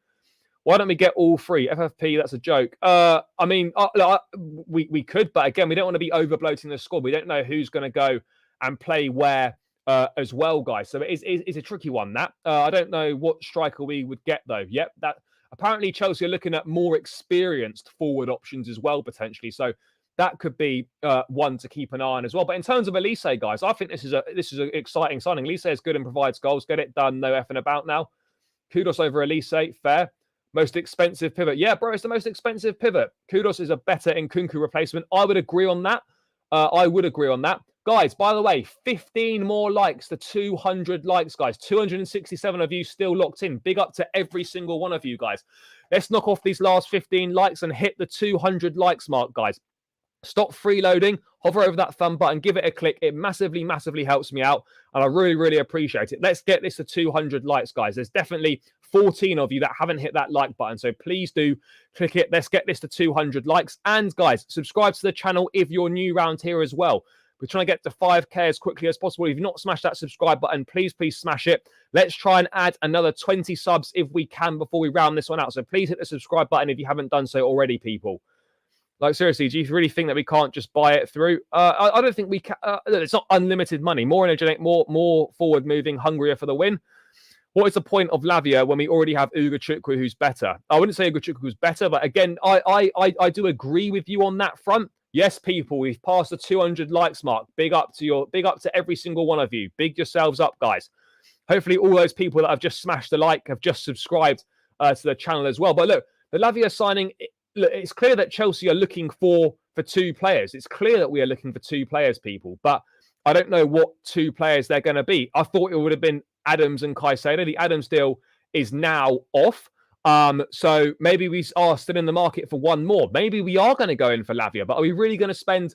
Why don't we get all three? FFP, that's a joke. I mean, we could, but again, we don't want to be over-bloating the squad. We don't know who's going to go and play where as well, guys. So it's a tricky one, that. I don't know what striker we would get, though. Yep, that. Apparently, Chelsea are looking at more experienced forward options as well, potentially. So that could be one to keep an eye on as well. But in terms of Olise, guys, I think this is an exciting signing. Olise is good and provides goals. Get it done. No effing about now. Kudos over Olise. Fair. Most expensive pivot. Yeah, bro, it's the most expensive pivot. Kudos is a better Nkunku replacement. I would agree on that. Guys, by the way, 15 more likes to 200 likes, guys. 267 of you still locked in. Big up to every single one of you, guys. Let's knock off these last 15 likes and hit the 200 likes mark, guys. Stop freeloading, hover over that thumb button, give it a click. It massively, massively helps me out, and I really, really appreciate it. Let's get this to 200 likes, guys. There's definitely 14 of you that haven't hit that like button, so please do click it. Let's get this to 200 likes. And, guys, subscribe to the channel if you're new around here as well. We're trying to get to 5K as quickly as possible. If you've not smashed that subscribe button, please smash it. Let's try and add another 20 subs if we can before we round this one out. So please hit the subscribe button if you haven't done so already, people. Like, seriously, do you really think that we can't just buy it through? I don't think we can. It's not unlimited money. More energetic, more forward-moving, hungrier for the win. What is the point of Lavia when we already have Ugochukwu, who's better? I wouldn't say Ugochukwu was better, but again, I do agree with you on that front. Yes, people, we've passed the 200 likes mark. Big up to every single one of you. Big yourselves up, guys. Hopefully, all those people that have just smashed the like have just subscribed to the channel as well. But look, the Lavia signing. Look, it's clear that Chelsea are looking for two players. It's clear that we are looking for two players, people. But I don't know what two players they're going to be. I thought it would have been Adams and Caicedo. The Adams deal is now off. So maybe we are still in the market for one more. Maybe we are going to go in for Lavia. But are we really going to spend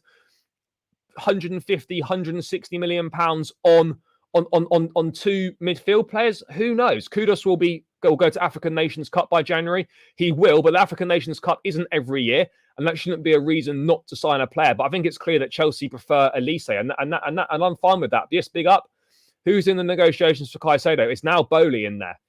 150, 160 million pounds on two midfield players? Who knows? Kudos will go to African Nations Cup by January. He will, but the African Nations Cup isn't every year, and that shouldn't be a reason not to sign a player. But I think it's clear that Chelsea prefer Olise, and I'm fine with that. Yes, big up. Who's in the negotiations for Caicedo? It's now Bowley in there.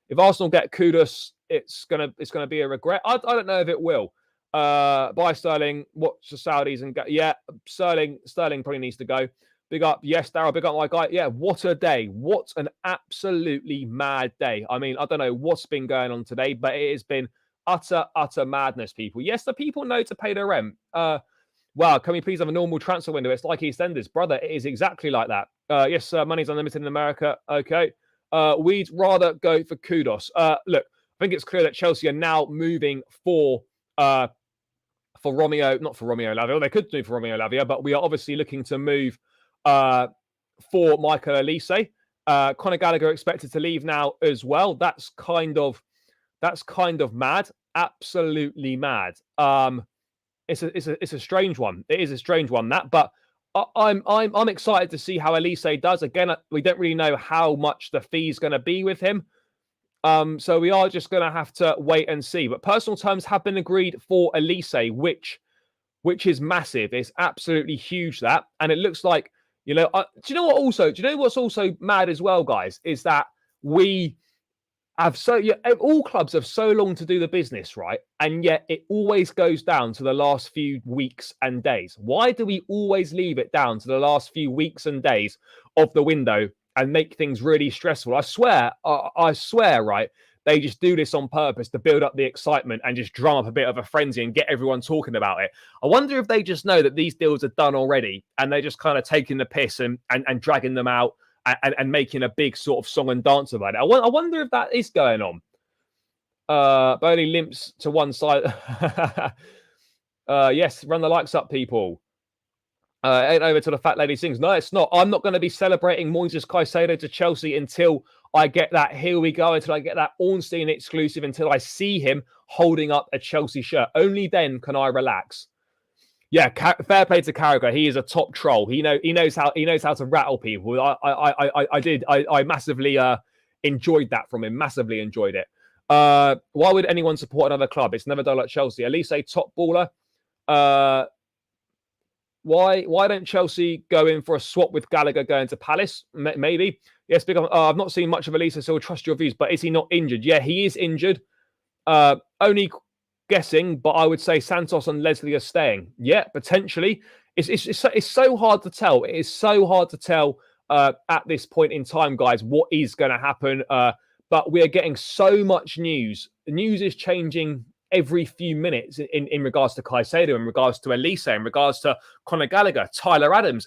If Arsenal get Kudos, it's gonna be a regret. I don't know if it will. Buy Sterling. Watch the Saudis and go. Yeah, Sterling probably needs to go. Big up. Yes, Darryl, big up my guy. Yeah, what a day. What an absolutely mad day. I mean, I don't know what's been going on today, but it has been utter madness, people. Yes, the people know to pay their rent. Wow, can we please have a normal transfer window? It's like EastEnders. Brother, it is exactly like that. Yes, money's unlimited in America. Okay. We'd rather go for Kudos. Look, I think it's clear that Chelsea are now moving for Romeo, not for Romeo Lavia. They could do for Romeo Lavia, but we are obviously looking to move for Michael Olise. Conor Gallagher expected to leave now as well. That's kind of mad. Absolutely mad. It's a strange one. It is a strange one, that. But I'm excited to see how Olise does. Again, we don't really know how much the fee's going to be with him. So we are just going to have to wait and see. But personal terms have been agreed for Olise, which is massive. It's absolutely huge, that. And it looks like, do you know what's also mad as well, guys, is that we have all clubs have so long to do the business, right? And yet it always goes down to the last few weeks and days. Why do we always leave it down to the last few weeks and days of the window and make things really stressful? I swear, right? They just do this on purpose to build up the excitement and just drum up a bit of a frenzy and get everyone talking about it. I wonder if they just know that these deals are done already and they're just kind of taking the piss and dragging them out and making a big sort of song and dance about it. I wonder if that is going on. Bowley limps to one side. Yes, run the likes up, people. Ain't over till the fat lady sings. No, it's not. I'm not going to be celebrating Moises Caicedo to Chelsea until I get that here we go, until I get that Ornstein exclusive, until I see him holding up a Chelsea shirt. Only then can I relax. Yeah, fair play to Carragher. He is a top troll. He knows how to rattle people. I massively enjoyed that from him. Massively enjoyed it. Why would anyone support another club? It's never done like Chelsea. Olise, top baller. Why don't Chelsea go in for a swap with Gallagher going to Palace? Maybe. Yes, I've not seen much of Olise, so I'll trust your views. But is he not injured? Yeah, he is injured. Only guessing, but I would say Santos and Leslie are staying. Yeah, potentially. It's so hard to tell. It is so hard to tell at this point in time, guys, what is going to happen. But we are getting so much news. The news is changing every few minutes in regards to Caicedo, in regards to Olise, in regards to Conor Gallagher, Tyler Adams.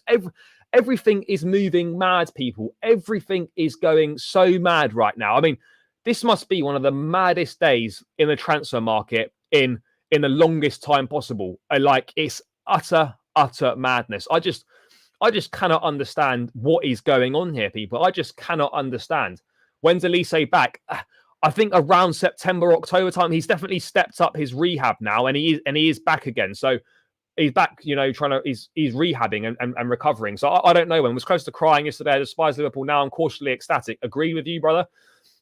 Everything is moving mad, people. Everything is going so mad right now. I mean, this must be one of the maddest days in the transfer market in the longest time possible. Like, it's utter madness. I just cannot understand what is going on here, people. I just cannot understand. When's Olise back? I think around September, October time. He's definitely stepped up his rehab now, and he is back again. So he's back, he's rehabbing and recovering. So I don't know when. Was close to crying yesterday. I despise Liverpool. Now I'm cautiously ecstatic. Agree with you, brother.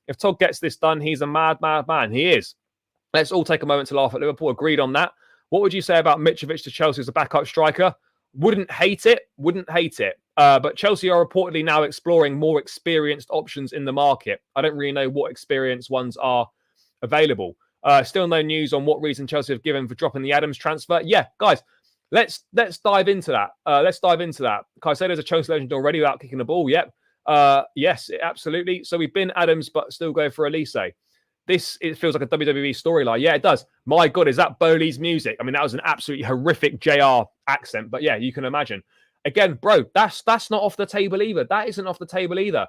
If Todd gets this done, he's a mad man. He is. Let's all take a moment to laugh at Liverpool. Agreed on that. What would you say about Mitrovic to Chelsea as a backup striker? Wouldn't hate it. But Chelsea are reportedly now exploring more experienced options in the market. I don't really know what experienced ones are available. Still no news on what reason Chelsea have given for dropping the Adams transfer. Yeah, guys, let's dive into that. Caicedo's a Chelsea legend already without kicking the ball. Yep. Yes, absolutely. So we've been Adams, but still go for Olise. It feels like a WWE storyline. Yeah, it does. My God, is that Bowley's music? I mean, that was an absolutely horrific JR accent, but yeah, you can imagine. Again, bro, that's not off the table either. That isn't off the table either.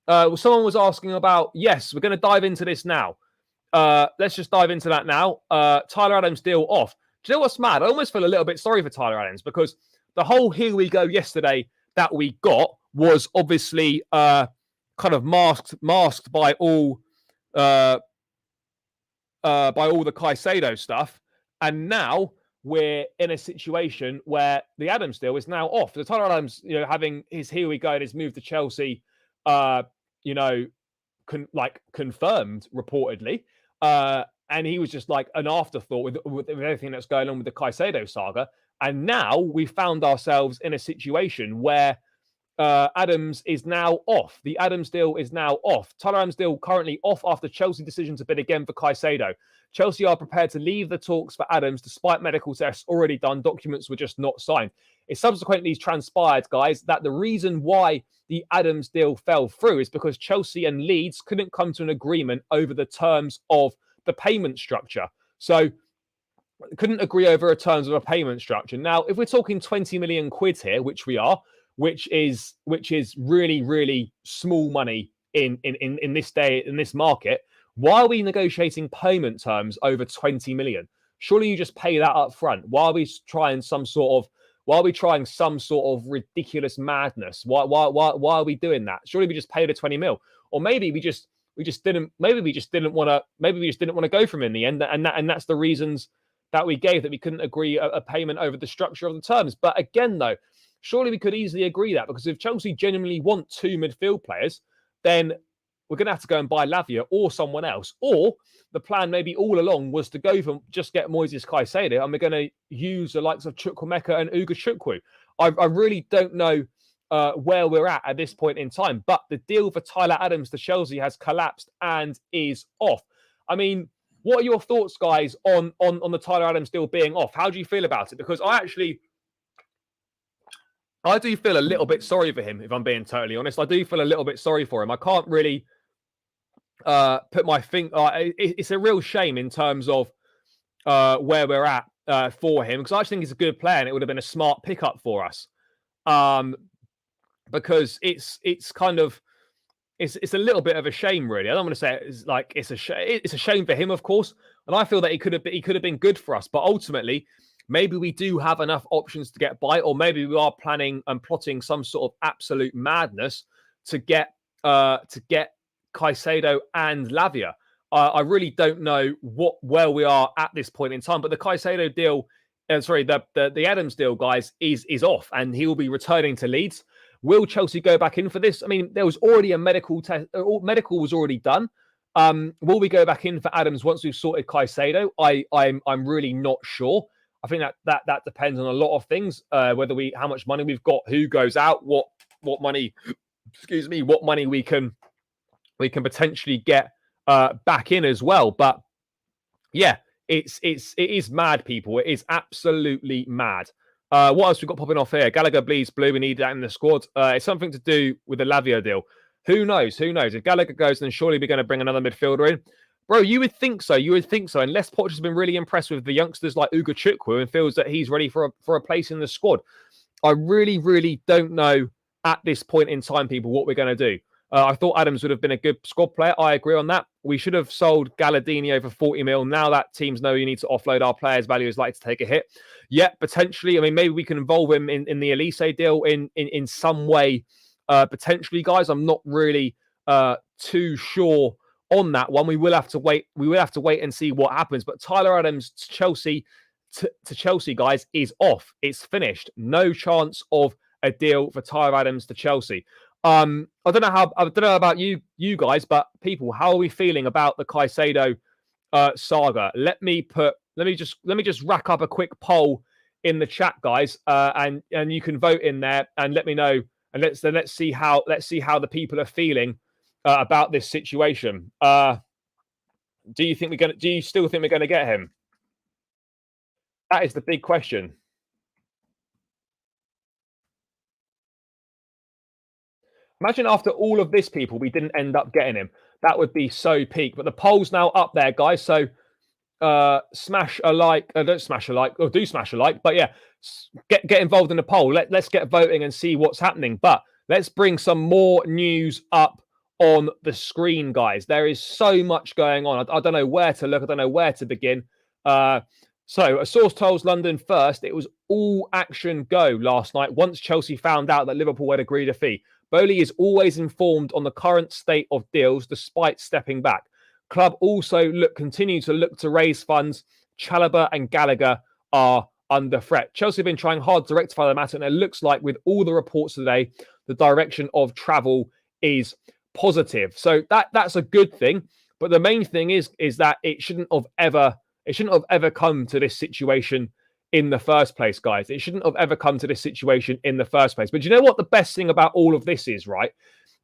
Someone was asking about, yes, we're going to dive into this now. Let's just dive into that now. Tyler Adams deal off. Do you know what's mad? I almost feel a little bit sorry for Tyler Adams because the whole here we go yesterday that we got was obviously kind of masked by all the Caicedo stuff, and now we're in a situation where the Adams deal is now off. The Tyler Adams, having his here we go and his move to Chelsea, confirmed reportedly, and he was just like an afterthought with everything that's going on with the Caicedo saga. And now we found ourselves in a situation where Adams is now off. The Adams deal is now off. Tyler Adams deal currently off after Chelsea decision to bid again for Caicedo. Chelsea are prepared to leave the talks for Adams despite medical tests already done. Documents were just not signed. It subsequently transpired, guys, that the reason why the Adams deal fell through is because Chelsea and Leeds couldn't come to an agreement over the terms of the payment structure. So couldn't agree over the terms of a payment structure. Now, if we're talking 20 million quid here, which we are, which is really, really small money in this day, in this market, why are we negotiating payment terms over 20 million? Surely you just pay that up front. Why are we trying some sort of ridiculous madness? Why are we doing that? Surely we just pay the 20 mil. Or maybe we just didn't want to go from in the end, and that's the reasons that we gave, that we couldn't agree a payment over the structure of the terms. But again, though, surely we could easily agree that, because if Chelsea genuinely want two midfield players, then we're going to have to go and buy Lavia or someone else. Or the plan maybe all along was to go for just get Moises Caicedo, and we're going to use the likes of Chukwuemeka and Ugo Chukwu. I really don't know where we're at this point in time. But the deal for Tyler Adams to Chelsea has collapsed and is off. I mean, what are your thoughts, guys, on the Tyler Adams deal being off? How do you feel about it? Because I do feel a little bit sorry for him, if I'm being totally honest. I do feel a little bit sorry for him. I can't really put my finger... it's a real shame in terms of where we're at for him, because I just think he's a good player and it would have been a smart pickup for us. Because it's kind of... It's a little bit of a shame, really. I don't want to say it's a shame for him, of course, and I feel that he could have been good for us. But ultimately, maybe we do have enough options to get by, or maybe we are planning and plotting some sort of absolute madness to get Caicedo and Lavia. I really don't know where we are at this point in time, but the Caicedo deal, the Adams deal, guys, is off, and he will be returning to Leeds. Will Chelsea go back in for this? I mean, there was already a medical test. Medical was already done. Will we go back in for Adams once we've sorted Caicedo? I'm really not sure. I think that depends on a lot of things. How much money we've got, who goes out, what money, what money we can potentially get back in as well. But yeah, it is mad, people. It is absolutely mad. What else we got popping off here? Gallagher bleeds blue. We need that in the squad. It's something to do with the Lavia deal. Who knows? Who knows? If Gallagher goes, then surely we're going to bring another midfielder in. Bro, you would think so. You would think so. Unless Poch has been really impressed with the youngsters like Ugo Chukwu and feels that he's ready for a place in the squad. I really, really don't know at this point in time, people, what we're going to do. I thought Adams would have been a good squad player. I agree on that. We should have sold Galladini for 40 mil. Now that teams know you need to offload our players' value is likely to take a hit. Yeah, potentially. I mean, maybe we can involve him in the Olise deal in some way. Potentially, guys. I'm not really too sure on that one. We will have to wait. We will have to wait and see what happens. But Tyler Adams to Chelsea, guys, is off. It's finished. No chance of a deal for Tyler Adams to Chelsea. I don't know about you guys, but people, how are we feeling about the Caicedo saga? Let me just rack up a quick poll in the chat, guys, and you can vote in there and let me know. And let's see how the people are feeling about this situation. Do you still think we're gonna get him? That is the big question. Imagine after all of this, people, we didn't end up getting him. That would be so peak. But the poll's now up there, guys. So smash a like. Don't smash a like. Or do smash a like. But yeah, get involved in the poll. Let's get voting and see what's happening. But let's bring some more news up on the screen, guys. There is so much going on. I don't know where to look. I don't know where to begin. So a source tells London First it was all action go last night once Chelsea found out that Liverpool had agreed a fee. Bowley is always informed on the current state of deals despite stepping back. Club also continue to look to raise funds. Chalobah and Gallagher are under threat. Chelsea have been trying hard to rectify the matter, and it looks like with all the reports today, the direction of travel is positive. So that's a good thing. But the main thing is that it shouldn't have ever come to this situation in the first place, guys. It shouldn't have ever come to this situation in the first place. But you know what the best thing about all of this is, right?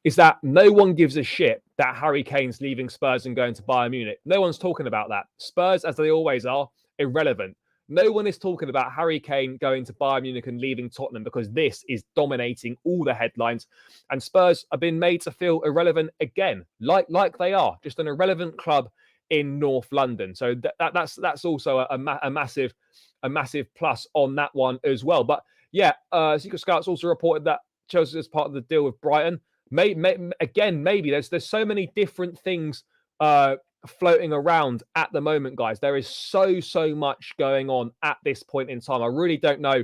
Is that no one gives a shit that Harry Kane's leaving Spurs and going to Bayern Munich. No one's talking about that. Spurs, as they always are, irrelevant. No one is talking about Harry Kane going to Bayern Munich and leaving Tottenham because this is dominating all the headlines. And Spurs have been made to feel irrelevant again, like they are, just an irrelevant club in North London. So that's also a massive plus on that one as well. But yeah, Secret Scouts also reported that Chelsea is part of the deal with Brighton. Maybe there's so many different things floating around at the moment, guys. There is so much going on at this point in time. I really don't know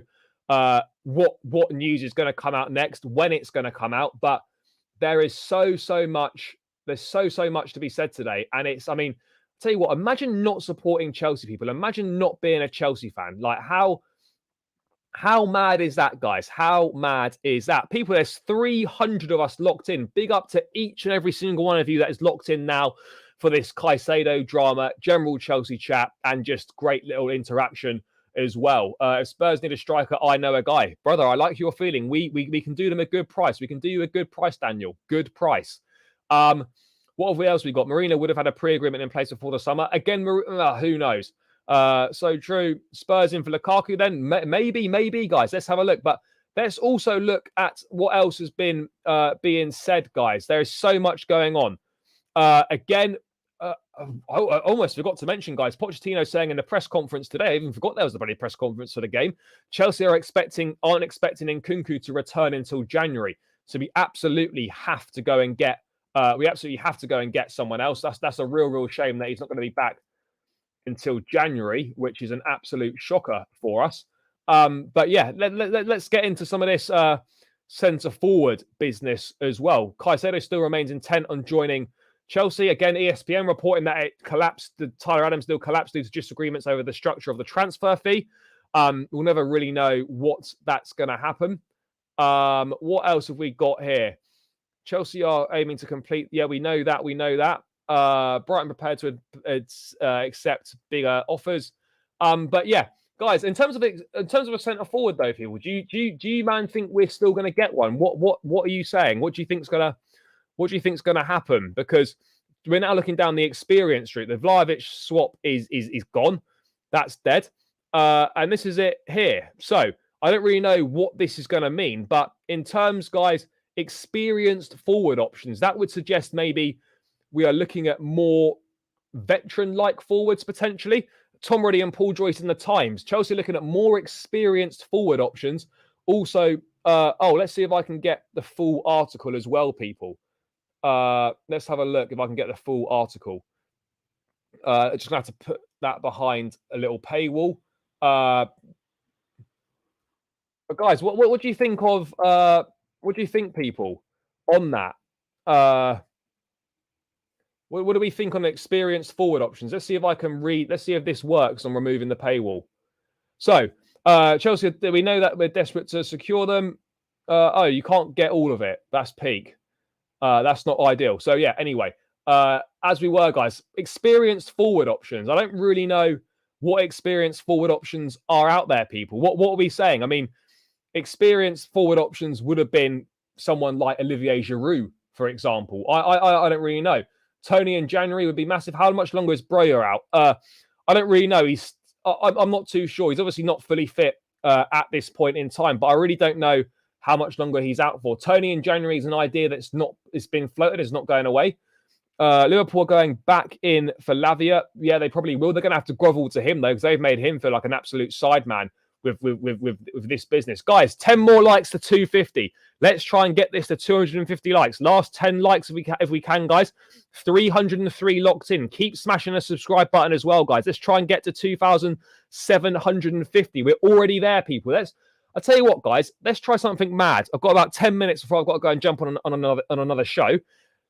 what news is going to come out next, when it's going to come out, but there is so much. There's so much to be said today, and tell you what, imagine not supporting Chelsea, people. Imagine not being a Chelsea fan. Like, how mad is that, guys? How mad is that? People, there's 300 of us locked in. Big up to each and every single one of you that is locked in now for this Caicedo drama, general Chelsea chat, and just great little interaction as well. If Spurs need a striker, I know a guy. Brother, I like your feeling. We can do them a good price. We can do you a good price, Daniel. Good price. What else we got? Marina would have had a pre-agreement in place before the summer. Again, who knows? So Drew, Spurs in for Lukaku then? Maybe, guys. Let's have a look. But let's also look at what else has been being said, guys. There is so much going on. I almost forgot to mention, guys, Pochettino saying in the press conference today, I even forgot there was a bloody press conference for the game. Chelsea aren't expecting Nkunku to return until January. So we absolutely have to go and get someone else. That's a real shame that he's not going to be back. until January, which is an absolute shocker for us. But yeah, let's get into some of this centre forward business as well. Caicedo still remains intent on joining Chelsea. Again, ESPN reporting that it collapsed. The Tyler Adams deal collapsed due to disagreements over the structure of the transfer fee. We'll never really know what that's going to happen. What else have we got here? Chelsea are aiming to complete. Yeah, we know that. Brighton prepared to accept bigger offers. But yeah, guys, in terms of a centre forward though, people, do you man think we're still going to get one? What are you saying? What do you think's gonna happen? Because we're now looking down the experience route. The Vlahovic swap is gone. That's dead. And this is it here. So I don't really know what this is going to mean, but in terms, guys, experienced forward options, that would suggest maybe we are looking at more veteran-like forwards potentially. Tom Ruddy and Paul Joyce in the Times. Chelsea looking at more experienced forward options. Also, let's see if I can get the full article as well, people. Let's have a look if I can get the full article. Just gonna have to put that behind a little paywall. But guys, what do you think of? What do you think, people, on that? What do we think on experienced forward options? Let's see if I can read. Let's see if this works on removing the paywall. So, Chelsea, we know that we're desperate to secure them. You can't get all of it. That's peak. That's not ideal. So, yeah, anyway, as we were, guys, experienced forward options. I don't really know what experienced forward options are out there, people. What are we saying? I mean, experienced forward options would have been someone like Olivier Giroud, for example. I don't really know. Tony in January would be massive. How much longer is Breuer out? I don't really know. I'm not too sure. He's obviously not fully fit at this point in time, but I really don't know how much longer he's out for. Tony in January is an idea it's been floated. It's not going away. Liverpool are going back in for Lavia. Yeah, they probably will. They're going to have to grovel to him though, because they've made him feel like an absolute sideman with this business. Guys, 10 more likes to 250. Let's try and get this to 250 likes. Last 10 likes if we can, guys. 303 locked in. Keep smashing the subscribe button as well, guys. Let's try and get to 2,750. We're already there, people. I'll tell you what, guys. Let's try something mad. I've got about 10 minutes before I've got to go and jump on another show.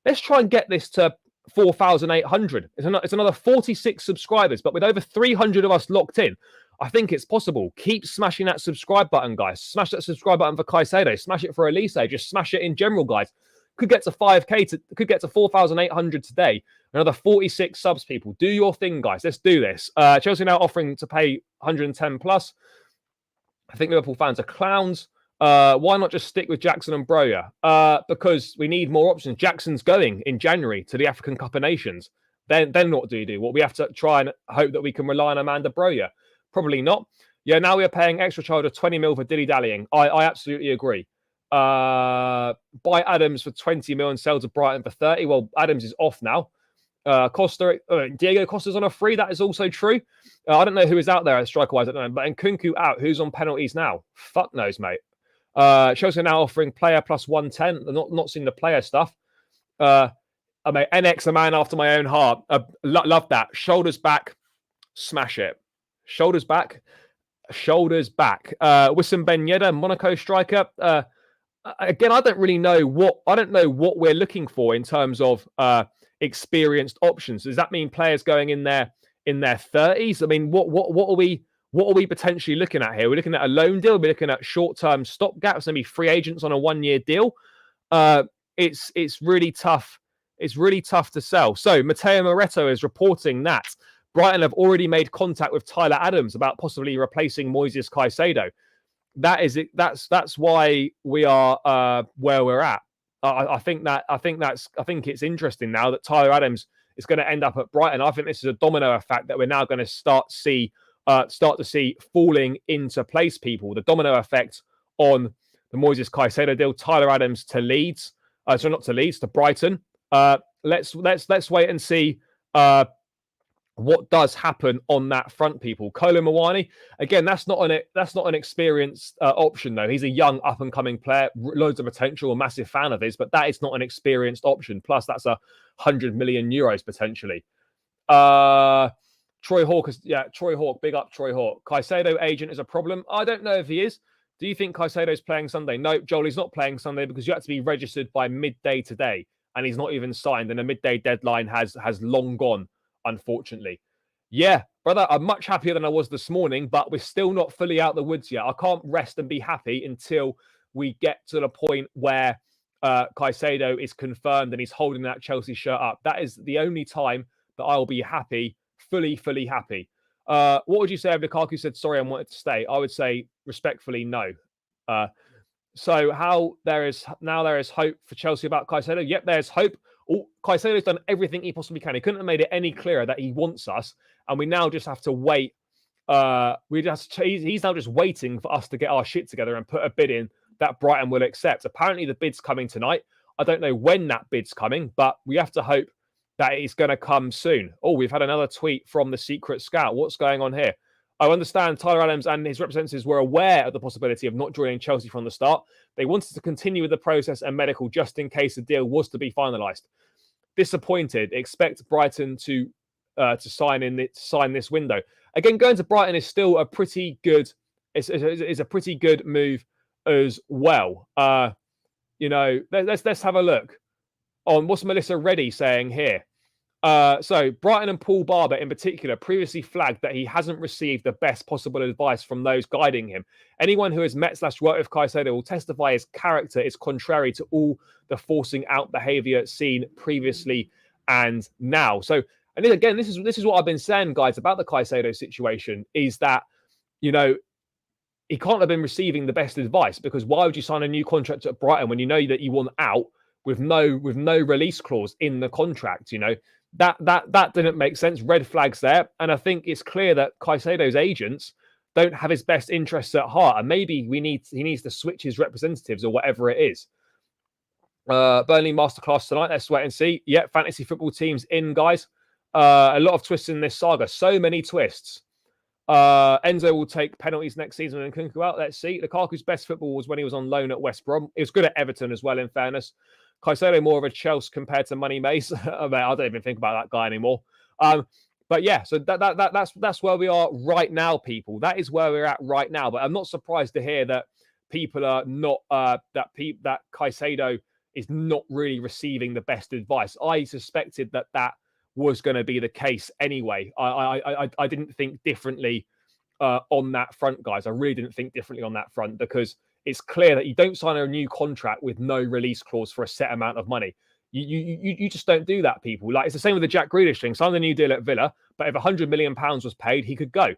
Let's try and get this to 4,800. It's another 46 subscribers, but with over 300 of us locked in, I think it's possible. Keep smashing that subscribe button, guys. Smash that subscribe button for Caicedo. Smash it for Olise. Just smash it in general, guys. Could get to 5K. Could get to 4,800 today. Another 46 subs, people. Do your thing, guys. Let's do this. Chelsea now offering to pay 110 plus. I think Liverpool fans are clowns. Why not just stick with Jackson and Breuer? Because we need more options. Jackson's going in January to the African Cup of Nations. Then what do you do? Well, we have to try and hope that we can rely on Amanda Breuer. Probably not. Yeah, now we are paying extra charge of 20 mil for dilly-dallying. I absolutely agree. Buy Adams for 20 mil and sell to Brighton for 30. Well, Adams is off now. Diego Costa's on a free. That is also true. I don't know who is out there striker-wise. I don't know. But Nkunku out. Who's on penalties now? Fuck knows, mate. Chelsea are now offering player plus 110. Not seeing the player stuff. NX, a man after my own heart. Love that. Shoulders back. Smash it. Shoulders back. Wissam Ben Yedder, Monaco striker. Again, I don't know what we're looking for in terms of experienced options. Does that mean players going in their 30s? I mean, what are we potentially looking at here? We're looking at a loan deal. We're looking at short-term stopgaps, maybe free agents on a 1-year deal. It's really tough. It's really tough to sell. So Matteo Moretto is reporting that Brighton have already made contact with Tyler Adams about possibly replacing Moises Caicedo. That's why we are where we're at. I think it's interesting now that Tyler Adams is going to end up at Brighton. I think this is a domino effect that we're now going to start to see falling into place, people. The domino effect on the Moises Caicedo deal, Tyler Adams to Leeds. To Brighton. Let's wait and see what does happen on that front, people. Kolo Muani, again, that's not an experienced option though. He's a young up and coming player, loads of potential, a massive fan of his, but that is not an experienced option. Plus, that's 100 million euros potentially. Troy Hawk is, yeah, Troy Hawk, big up Troy Hawk. Caicedo agent is a problem. I don't know if he is. Do you think Caicedo's playing Sunday? No, Joel, he's not playing Sunday because you have to be registered by midday today, and he's not even signed, and the midday deadline has long gone, unfortunately. Yeah, brother, I'm much happier than I was this morning, but we're still not fully out the woods yet. I can't rest and be happy until we get to the point where Caicedo is confirmed and he's holding that Chelsea shirt up. That is the only time that I'll be happy, fully happy. What would you say if Lukaku said, sorry, I wanted to stay? I would say respectfully, no. So there is hope for Chelsea about Caicedo. Yep, there's hope. Caicedo's done everything he possibly can. He couldn't have made it any clearer that he wants us, and we now just have to wait. He's now just waiting for us to get our shit together and put a bid in that Brighton will accept. Apparently, the bid's coming tonight. I don't know when that bid's coming, but we have to hope that it's going to come soon. Oh, we've had another tweet from the secret scout. What's going on here? I understand Tyler Adams and his representatives were aware of the possibility of not joining Chelsea from the start. They wanted to continue with the process and medical just in case the deal was to be finalised. Disappointed. Expect Brighton to sign this window. Again, going to Brighton is still a pretty good. Is a pretty good move as well. Let's have a look on what's Melissa Reddy saying here. So Brighton and Paul Barber in particular previously flagged that he hasn't received the best possible advice from those guiding him. Anyone who has met/worked with Caicedo will testify his character is contrary to all the forcing out behaviour seen previously and now. So, and again, this is what I've been saying, guys, about the Caicedo situation is that, he can't have been receiving the best advice, because why would you sign a new contract at Brighton when you know that you want out with no release clause in the contract? That didn't make sense. Red flags there. And I think it's clear that Caicedo's agents don't have his best interests at heart. And maybe he needs to switch his representatives or whatever it is. Burnley masterclass tonight. Let's wait and see. Yeah, fantasy football teams in, guys. A lot of twists in this saga. So many twists. Enzo will take penalties next season and can go out. Let's see. Lukaku's best football was when he was on loan at West Brom. He was good at Everton as well, in fairness. Caicedo more of a Chelsea compared to Money Mace. I don't even think about that guy anymore. But yeah, so that's where we are right now, people. That is where we're at right now. But I'm not surprised to hear that people are not that Caicedo is not really receiving the best advice. I suspected that was going to be the case anyway. I didn't think differently on that front, guys. I really didn't think differently on that front, because it's clear that you don't sign a new contract with no release clause for a set amount of money. You just don't do that, people. Like, it's the same with the Jack Grealish thing. Signed a new deal at Villa, but if £100 million was paid, he could go.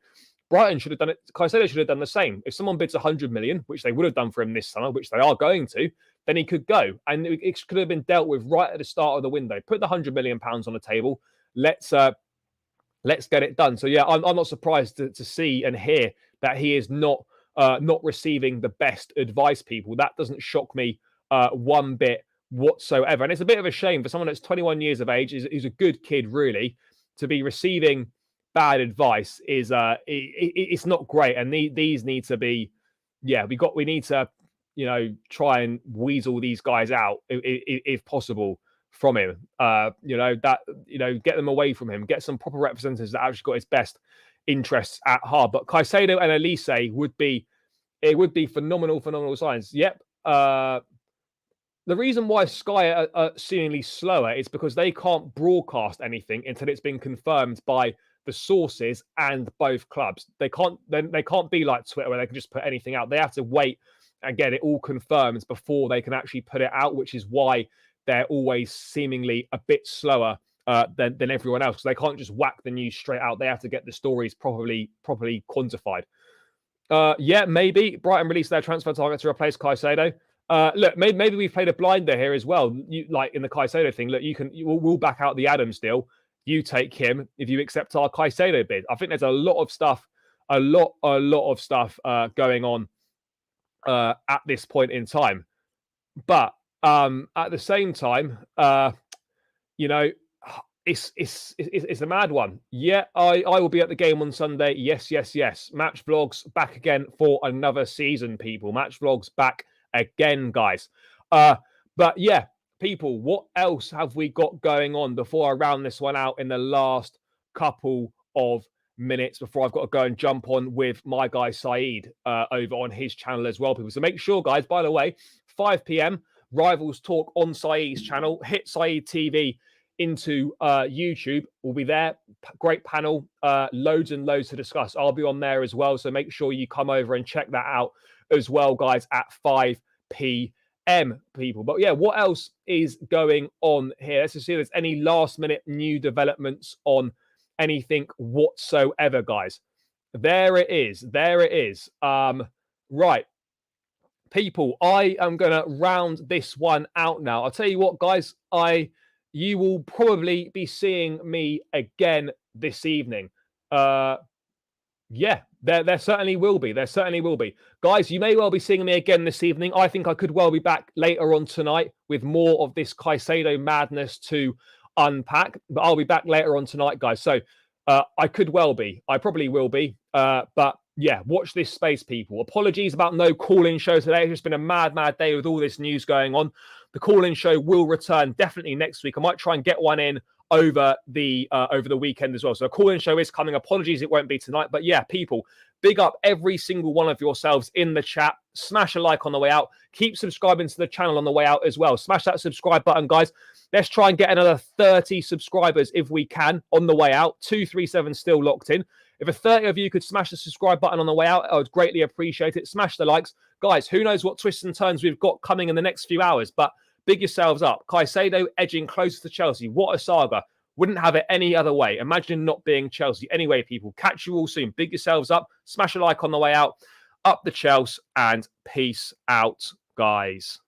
Brighton should have done it. Caicedo should have done the same. If someone bids 100 million, which they would have done for him this summer, which they are going to, then he could go. And it could have been dealt with right at the start of the window. Put the £100 million on the table. Let's get it done. So yeah, I'm not surprised to see and hear that he is not receiving the best advice, people. That doesn't shock me one bit whatsoever. And it's a bit of a shame for someone that's 21 years of age, is a good kid, really, to be receiving bad advice is it's not great. And these need to be, we need to, try and weasel these guys out if possible from him. Get them away from him, get some proper representatives that actually got his best interests at heart. But Caicedo and Olise would be phenomenal signs. Yep. The reason why Sky are seemingly slower is because they can't broadcast anything until it's been confirmed by the sources and both clubs. They can't be like Twitter where they can just put anything out. They have to wait and get it all confirmed before they can actually put it out, which is why they're always seemingly a bit slower than everyone else. They can't just whack the news straight out. They have to get the stories properly quantified. Maybe Brighton released their transfer target to replace Caicedo. Look, maybe we've played a blinder here as well. Like in the Caicedo thing, look, we'll back out the Adams deal. You take him if you accept our Caicedo bid. I think there's a lot of stuff going on at this point in time. But at the same time, it's a mad one. Yeah, I will be at the game on Sunday. Yes. Match vlogs back again for another season, people. Match vlogs back again, guys. But yeah, people, what else have we got going on before I round this one out in the last couple of minutes before I've got to go and jump on with my guy Saeed over on his channel as well, people. So make sure, guys, by the way, 5 p.m. Rivals Talk on Saeed's channel. Hit Saeed TV into YouTube. We'll be there. Great panel. Loads and loads to discuss. I'll be on there as well. So make sure you come over and check that out as well, guys, at 5 p.m. people. But yeah, what else is going on here? Let's just see if there's any last minute new developments on anything whatsoever, guys. There it is. There it is. Right. People, I am going to round this one out now. I'll tell you what, guys, you will probably be seeing me again this evening. Yeah, there certainly will be. There certainly will be. Guys, you may well be seeing me again this evening. I think I could well be back later on tonight with more of this Caicedo madness to unpack. But I'll be back later on tonight, guys. So I could well be. I probably will be. But yeah, watch this space, people. Apologies about no call-in show today. It's just been a mad day with all this news going on. The call-in show will return definitely next week. I might try and get one in over the weekend as well. So a call-in show is coming. Apologies, it won't be tonight. But yeah, people, big up every single one of yourselves in the chat. Smash a like on the way out. Keep subscribing to the channel on the way out as well. Smash that subscribe button, guys. Let's try and get another 30 subscribers if we can on the way out. 237 still locked in. If a 30 of you could smash the subscribe button on the way out, I would greatly appreciate it. Smash the likes. Guys, who knows what twists and turns we've got coming in the next few hours, but big yourselves up. Caicedo edging closer to Chelsea. What a saga. Wouldn't have it any other way. Imagine not being Chelsea. Anyway, people, catch you all soon. Big yourselves up. Smash a like on the way out. Up the Chelsea and peace out, guys.